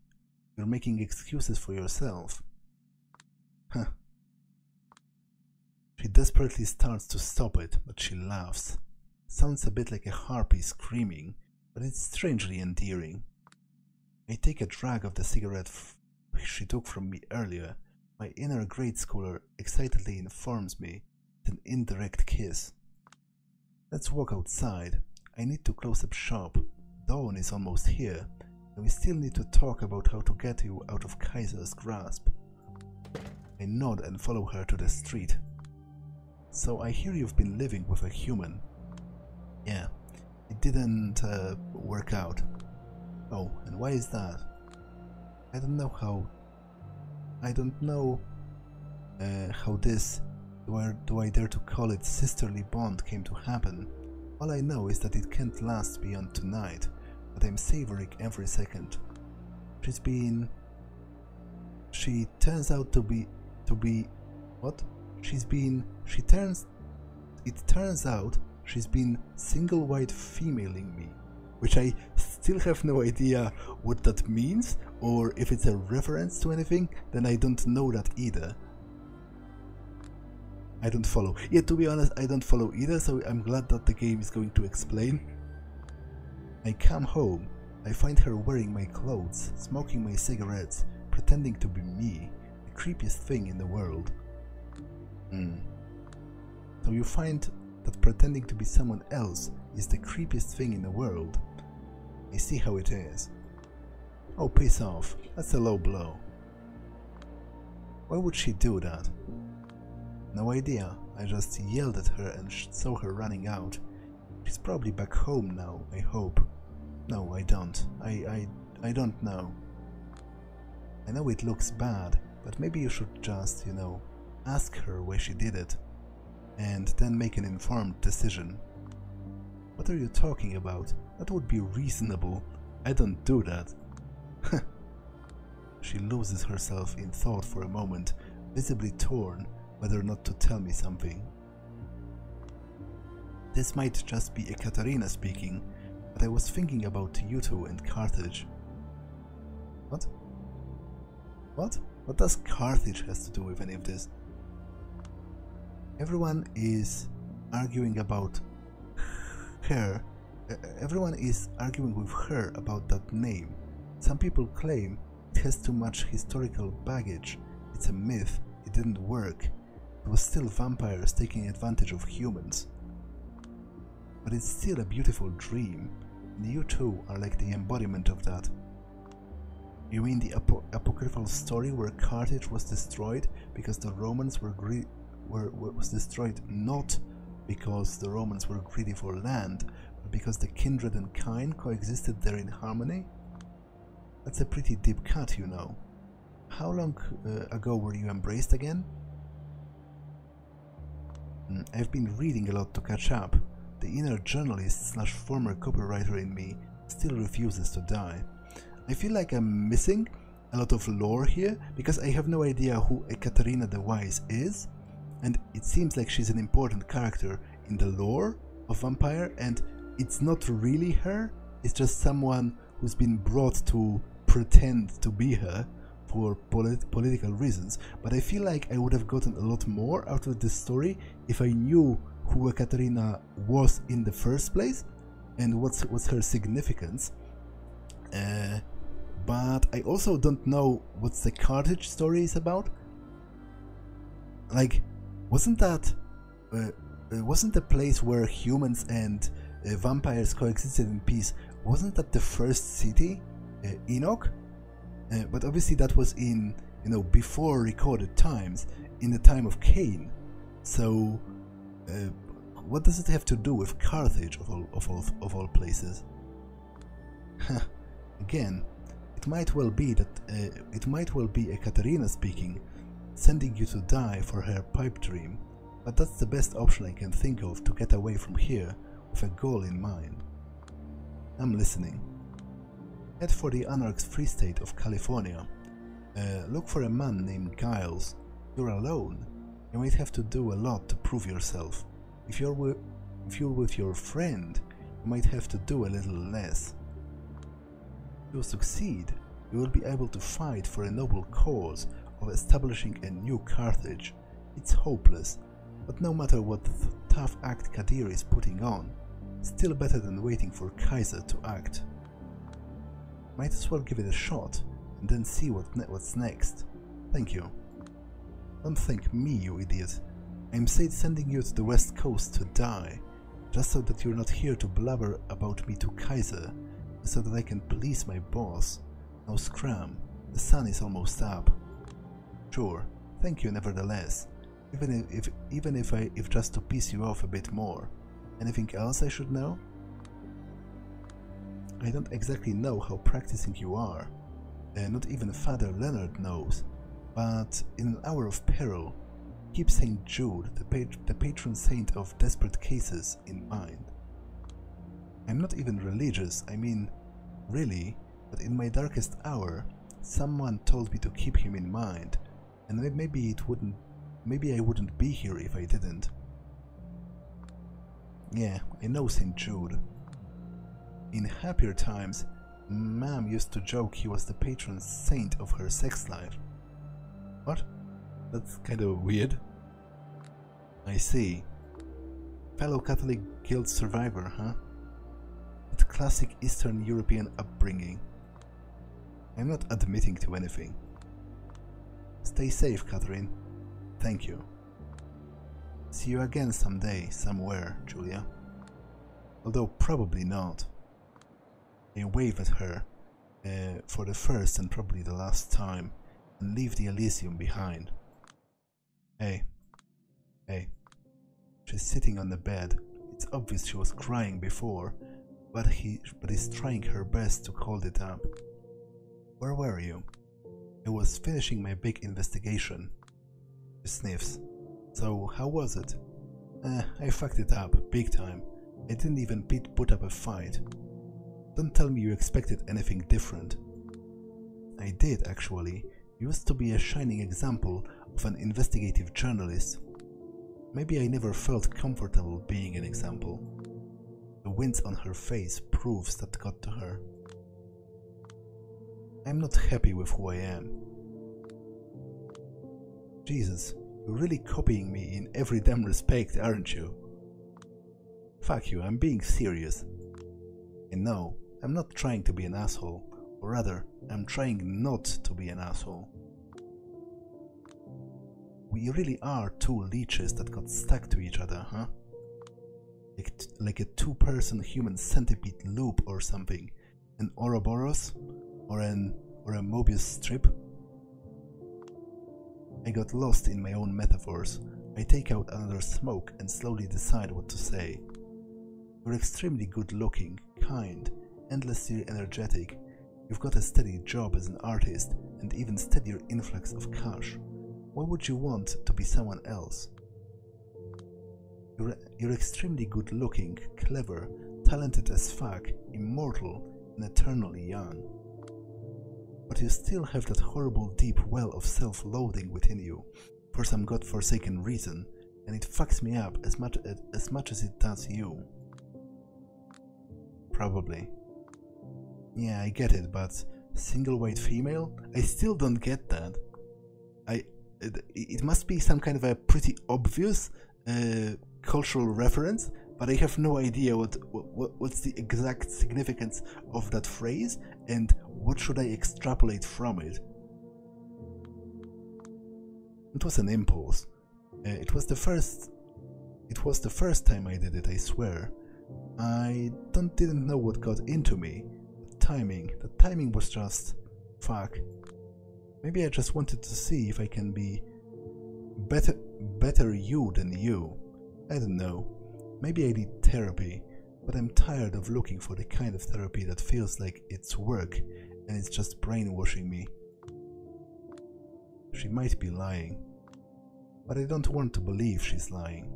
you're making excuses for yourself. Huh. She desperately starts to stop it, but she laughs. Sounds a bit like a harpy screaming, but it's strangely endearing. I take a drag of the cigarette she took from me earlier. My inner grade schooler excitedly informs me it's an indirect kiss. Let's walk outside. I need to close up shop. Dawn is almost here, and we still need to talk about how to get you out of Kaiser's grasp. I nod and follow her to the street. So I hear you've been living with a human. Yeah, it didn't work out. Oh, and why is that? I don't know how this, do I dare to call it, sisterly bond came to happen. All I know is that it can't last beyond tonight. but I'm savoring every second. She turns out to be, what? It turns out she's been single white femaling me, which I still have no idea what that means, or if it's a reference to anything, then I don't know that either. I don't follow. Yeah, to be honest, I don't follow either, so I'm glad that the game is going to explain. I come home, I find her wearing my clothes, smoking my cigarettes, pretending to be me, the creepiest thing in the world. So you find that pretending to be someone else is the creepiest thing in the world. I see how it is. Oh, piss off, that's a low blow. Why would she do that? No idea, I just yelled at her and saw her running out. She's probably back home now, I hope. No, I don't. I don't know. I know it looks bad, but maybe you should just, you know, ask her why she did it, and then make an informed decision. What are you talking about? That would be reasonable. I don't do that. She loses herself in thought for a moment, visibly torn whether or not to tell me something. This might just be Ekaterina speaking, but I was thinking about you two and Carthage. What? What? What does Carthage has to do with any of this? Everyone is arguing about her. Everyone is arguing with her about that name. Some people claim it has too much historical baggage. It's a myth. It didn't work. It was still vampires taking advantage of humans. But it's still a beautiful dream, and you two are like the embodiment of that. You mean the apocryphal story where Carthage was destroyed because the Romans was destroyed not because the Romans were greedy for land, but because the kindred and kind coexisted there in harmony? That's a pretty deep cut, you know. How long ago were you embraced again? I've been reading a lot to catch up. The inner journalist / former copywriter in me still refuses to die. I feel like I'm missing a lot of lore here, because I have no idea who Ekaterina the Wise is, and it seems like she's an important character in the lore of Vampire, and it's not really her, it's just someone who's been brought to pretend to be her for political reasons. But I feel like I would have gotten a lot more out of this story if I knew who Ekaterina was in the first place and what's her significance. But I also don't know what the Carthage story is about. Like, wasn't that wasn't the place where humans and vampires coexisted in peace? Wasn't that the first city, Enoch? But obviously that was in, you know, before recorded times, in the time of Cain. So, what does it have to do with Carthage of all places? Again, it might well be Ekaterina speaking, sending you to die for her pipe dream, but that's the best option I can think of to get away from here with a goal in mind. I'm listening. Head for the Anarch's free state of California. Look for a man named Giles. You're alone. You might have to do a lot to prove yourself. If you're with your friend, you might have to do a little less. If you succeed, you will be able to fight for a noble cause of establishing a new Carthage. It's hopeless, but no matter what tough act Kadir is putting on, still better than waiting for Kaiser to act. Might as well give it a shot, and then see what's next. Thank you. Don't thank me, you idiot. I'm sending you to the West Coast to die, just so that you're not here to blabber about me to Kaiser, so that I can please my boss. Now scram, the sun is almost up. Sure, thank you nevertheless, even if just to piss you off a bit more. Anything else I should know? I don't exactly know how practicing you are. Not even Father Leonard knows, but in an hour of peril, keep St. Jude, the patron saint of desperate cases, in mind. I'm not even religious, I mean, really, but in my darkest hour, someone told me to keep him in mind, and maybe I wouldn't be here if I didn't. Yeah, I know St. Jude. In happier times, Mom used to joke he was the patron saint of her sex life. What? That's kind of weird. I see. Fellow Catholic Guild survivor, huh? That classic Eastern European upbringing. I'm not admitting to anything. Stay safe, Catherine. Thank you. See you again someday, somewhere, Julia. Although probably not. I wave at her for the first and probably the last time and leave the Elysium behind. Hey. She's sitting on the bed. It's obvious she was crying before, but is trying her best to hold it up. Where were you? I was finishing my big investigation. She sniffs. So, how was it? I fucked it up, big time. I didn't even put up a fight. Don't tell me you expected anything different. I did, actually. You used to be a shining example of an investigative journalist. Maybe I never felt comfortable being an example. The wince on her face proves that got to her. I'm not happy with who I am. Jesus, you're really copying me in every damn respect, aren't you? Fuck you, I'm being serious. And no, I'm not trying to be an asshole, or rather, I'm trying not to be an asshole. We really are two leeches that got stuck to each other, huh? Like a two-person human centipede loop or something. An Ouroboros? Or a Mobius strip? I got lost in my own metaphors. I take out another smoke and slowly decide what to say. You're extremely good-looking, kind, endlessly energetic. You've got a steady job as an artist and even steadier influx of cash. Why would you want to be someone else? You're extremely good-looking, clever, talented as fuck, immortal, and eternally young. But you still have that horrible deep well of self-loathing within you, for some godforsaken reason, and it fucks me up as much as it does you. Probably. Yeah, I get it, but single white female? I still don't get that. It must be some kind of a pretty obvious cultural reference, but I have no idea what's the exact significance of that phrase and what should I extrapolate from it. It was an impulse. It was the first time I did it, I swear. I didn't know what got into me. The timing was just fuck. Maybe I just wanted to see if I can be better you than you. I don't know. Maybe I need therapy, but I'm tired of looking for the kind of therapy that feels like it's work and it's just brainwashing me. She might be lying, but I don't want to believe she's lying.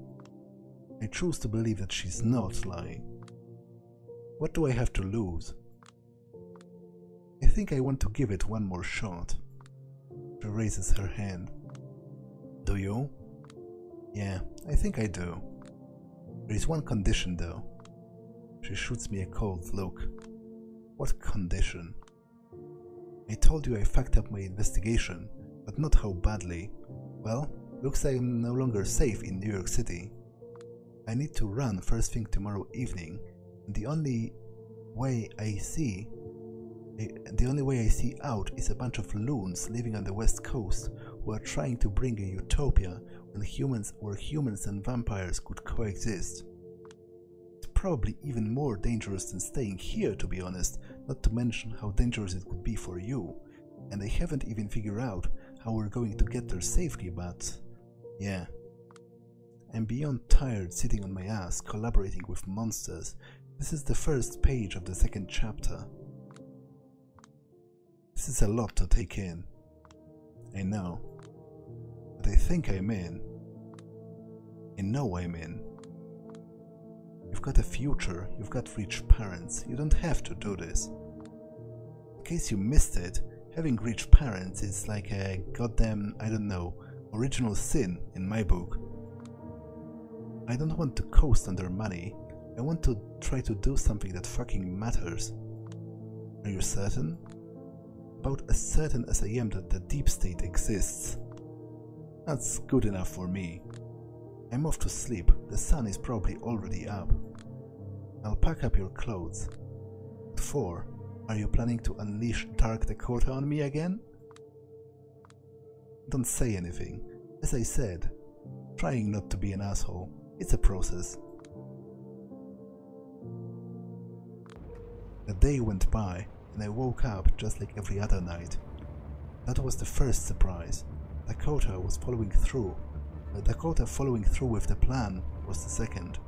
I choose to believe that she's not lying. What do I have to lose? I think I want to give it one more shot. She raises her hand. Do you? Yeah, I think I do. There is one condition though. She shoots me a cold look. What condition? I told you I fucked up my investigation, but not how badly. Well, looks like I'm no longer safe in New York City. I need to run first thing tomorrow evening, and the only way I see out is a bunch of loons living on the West Coast who are trying to bring a utopia where humans and vampires could coexist. It's probably even more dangerous than staying here, to be honest, not to mention how dangerous it could be for you. And I haven't even figured out how we're going to get there safely, but yeah. I'm beyond tired sitting on my ass collaborating with monsters. This is the first page of the second chapter. This is a lot to take in. I know. But I think I'm in. I know I'm in. You've got a future, you've got rich parents, you don't have to do this. case you missed it, having rich parents is like a goddamn, I don't know, original sin in my book. I don't want to coast on their money. I want to try to do something that fucking matters. Are you certain? About as certain as I am that the deep state exists. That's good enough for me. I'm off to sleep. The sun is probably already up. I'll pack up your clothes. What for? Are you planning to unleash Dark Dakota on me again? Don't say anything. As I said, trying not to be an asshole. It's a process. The day went by, and I woke up just like every other night. That was the first surprise. Dakota following through with the plan was the second.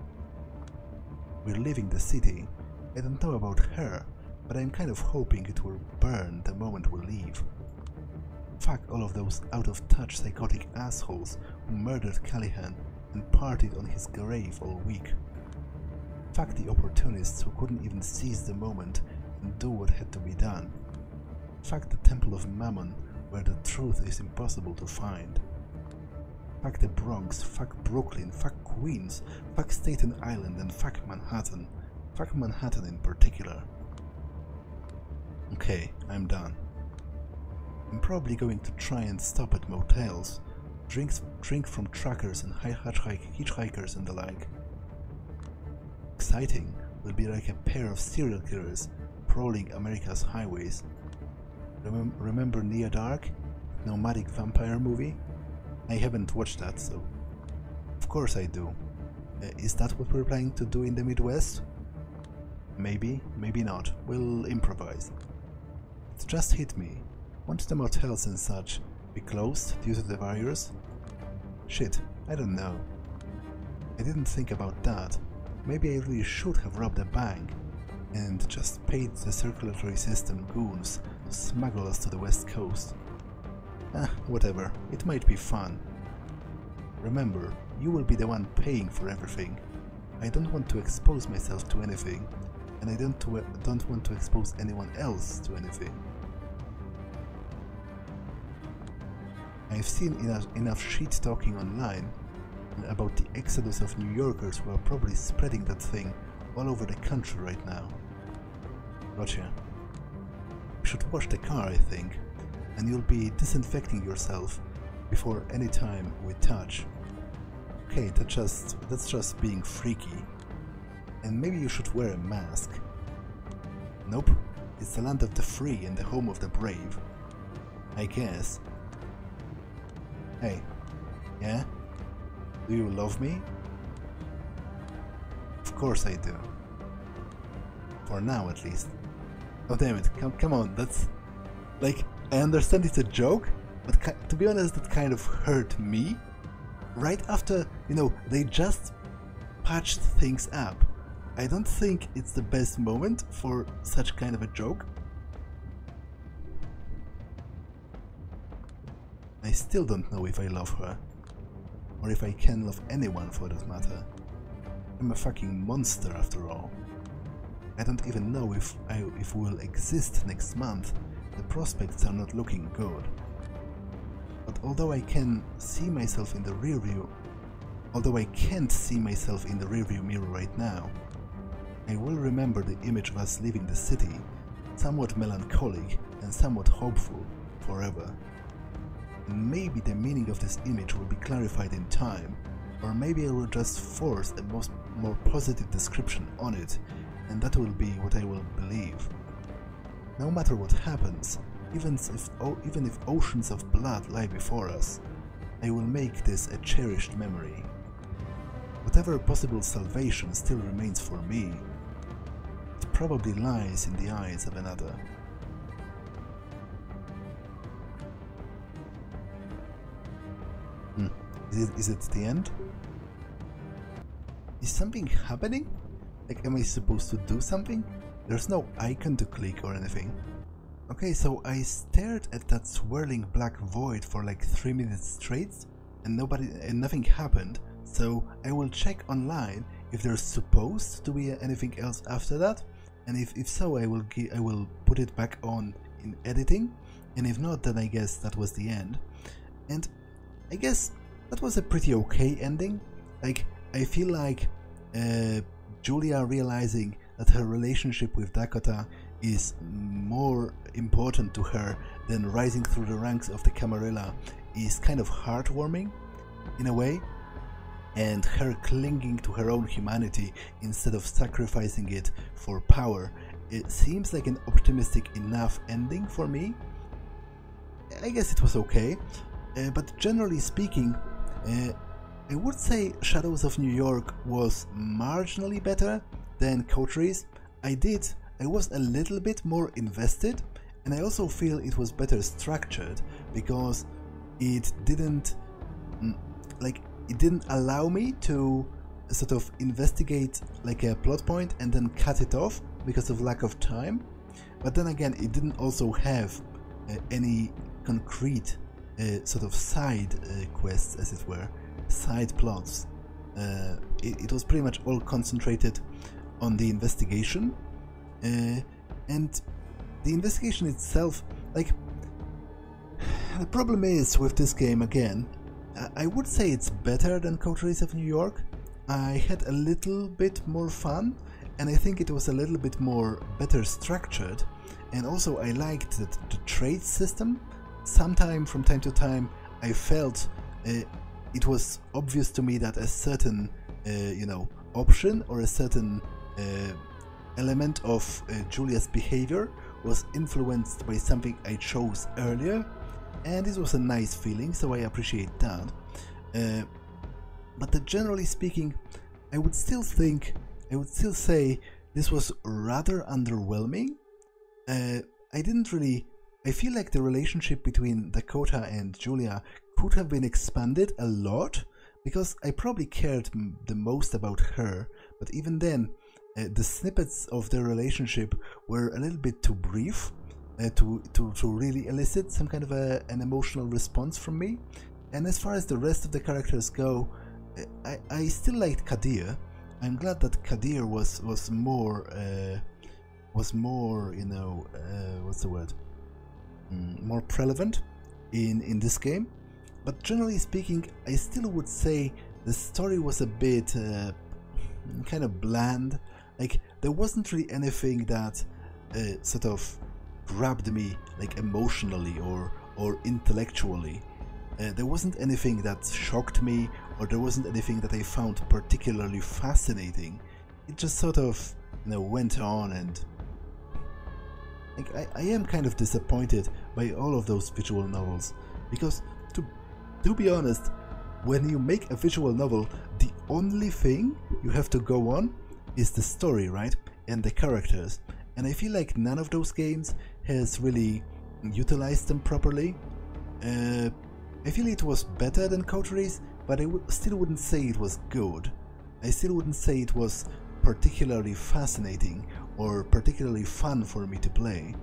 We're leaving the city. I don't know about her, but I'm kind of hoping it will burn the moment we leave. Fuck all of those out-of-touch psychotic assholes who murdered Callahan and partied on his grave all week. Fuck the opportunists who couldn't even seize the moment and do what had to be done. Fuck the Temple of Mammon, where the truth is impossible to find. Fuck the Bronx, fuck Brooklyn, fuck Queens, fuck Staten Island, and fuck Manhattan. Fuck Manhattan in particular. Okay, I'm done. I'm probably going to try and stop at motels, drink from truckers and hitchhikers and the like. Exciting, will be like a pair of serial killers prowling America's highways. Remember Near Dark? Nomadic vampire movie? I haven't watched that, so... Of course I do. Is that what we're planning to do in the Midwest? Maybe, maybe not. We'll improvise. It just hit me. Won't the motels and such be closed due to the virus? Shit, I don't know. I didn't think about that. Maybe I really should have robbed a bank and just paid the circulatory system goons to smuggle us to the West Coast. Whatever, it might be fun. Remember, you will be the one paying for everything. I don't want to expose myself to anything, and I don't want to expose anyone else to anything. I've seen enough shit-talking online about the exodus of New Yorkers who are probably spreading that thing all over the country right now. Gotcha. You should wash the car, I think, and you'll be disinfecting yourself before any time we touch. Okay, that's just being freaky. And maybe you should wear a mask. Nope, it's the land of the free and the home of the brave. I guess. Hey, yeah? Do you love me? Of course I do. For now, at least. Oh damn it, come on, that's... Like, I understand it's a joke, but to be honest, that kind of hurt me. Right after, you know, they just patched things up. I don't think it's the best moment for such kind of a joke. I still don't know if I love her, or if I can love anyone for that matter. I'm a fucking monster after all. I don't even know if we'll exist next month. The prospects are not looking good. But although I can't see myself in the rearview mirror right now, I will remember the image of us leaving the city, somewhat melancholic and somewhat hopeful, forever. And maybe the meaning of this image will be clarified in time, or maybe I will just force a more positive description on it, and that will be what I will believe. No matter what happens, even if oceans of blood lie before us, I will make this a cherished memory. Whatever possible salvation still remains for me, it probably lies in the eyes of another. Is it the end? Is something happening? Like, am I supposed to do something? There's no icon to click or anything. Okay, so I stared at that swirling black void for like 3 minutes straight, and nothing happened. So I will check online if there's supposed to be anything else after that, and if so, I will put it back on in editing, and if not, then I guess that was the end. And I guess that was a pretty okay ending. Like, I feel like Julia realizing that her relationship with Dakota is more important to her than rising through the ranks of the Camarilla is kind of heartwarming in a way, and her clinging to her own humanity instead of sacrificing it for power, it seems like an optimistic enough ending for me. I guess it was okay, but generally speaking, I would say Shadows of New York was marginally better than Coteries. I was a little bit more invested, and I also feel it was better structured because it didn't allow me to sort of investigate like a plot point and then cut it off because of lack of time. But then again, it didn't also have any concrete sort of side quests, as it were, side plots. It was pretty much all concentrated on the investigation, and the investigation itself, like, the problem is with this game, again, I would say it's better than Coteries of New York. I had a little bit more fun, and I think it was a little bit more better structured, and also I liked the trade system. Sometime from time to time I felt it was obvious to me that a certain option or a certain element of Julia's behavior was influenced by something I chose earlier, and this was a nice feeling, so I appreciate that. But generally speaking, I would still say this was rather underwhelming. I feel like the relationship between Dakota and Julia could have been expanded a lot, because I probably cared the most about her, but even then, the snippets of their relationship were a little bit too brief to really elicit some kind of an emotional response from me. And as far as the rest of the characters go, I still liked Kadir. I'm glad that Kadir was more what's the word? More relevant in this game. But generally speaking, I still would say the story was a bit kind of bland. Like, there wasn't really anything that sort of grabbed me, like, emotionally or intellectually. There wasn't anything that shocked me, or there wasn't anything that I found particularly fascinating. It just sort of, went on, and like, I am kind of disappointed by all of those visual novels, because to be honest, when you make a visual novel, the only thing you have to go on is the story, right? And the characters. And I feel like none of those games has really utilized them properly. I feel it was better than Coteries, but I still wouldn't say it was good. I still wouldn't say it was particularly fascinating or particularly fun for me to play.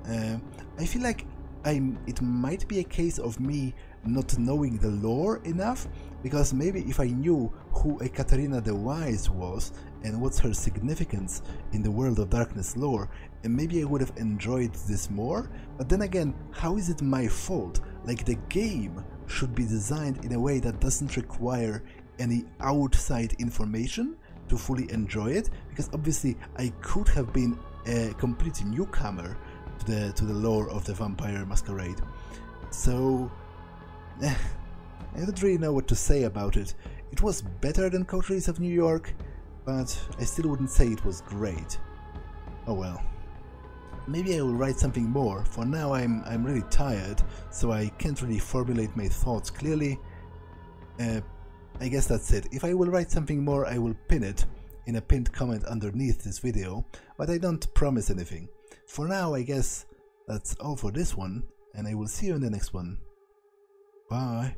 I feel like it might be a case of me not knowing the lore enough, because maybe if I knew who Ekaterina the Wise was and what's her significance in the World of Darkness lore, and maybe I would have enjoyed this more. But then again, how is it my fault? Like, the game should be designed in a way that doesn't require any outside information to fully enjoy it, because obviously I could have been a complete newcomer to the lore of the Vampire Masquerade. So I don't really know what to say about it. It was better than Coteries of New York, but I still wouldn't say it was great. Oh well. Maybe I will write something more. For now I'm really tired, so I can't really formulate my thoughts clearly. I guess that's it. If I will write something more, I will pin it in a pinned comment underneath this video, but I don't promise anything. For now, I guess that's all for this one, and I will see you in the next one. Bye!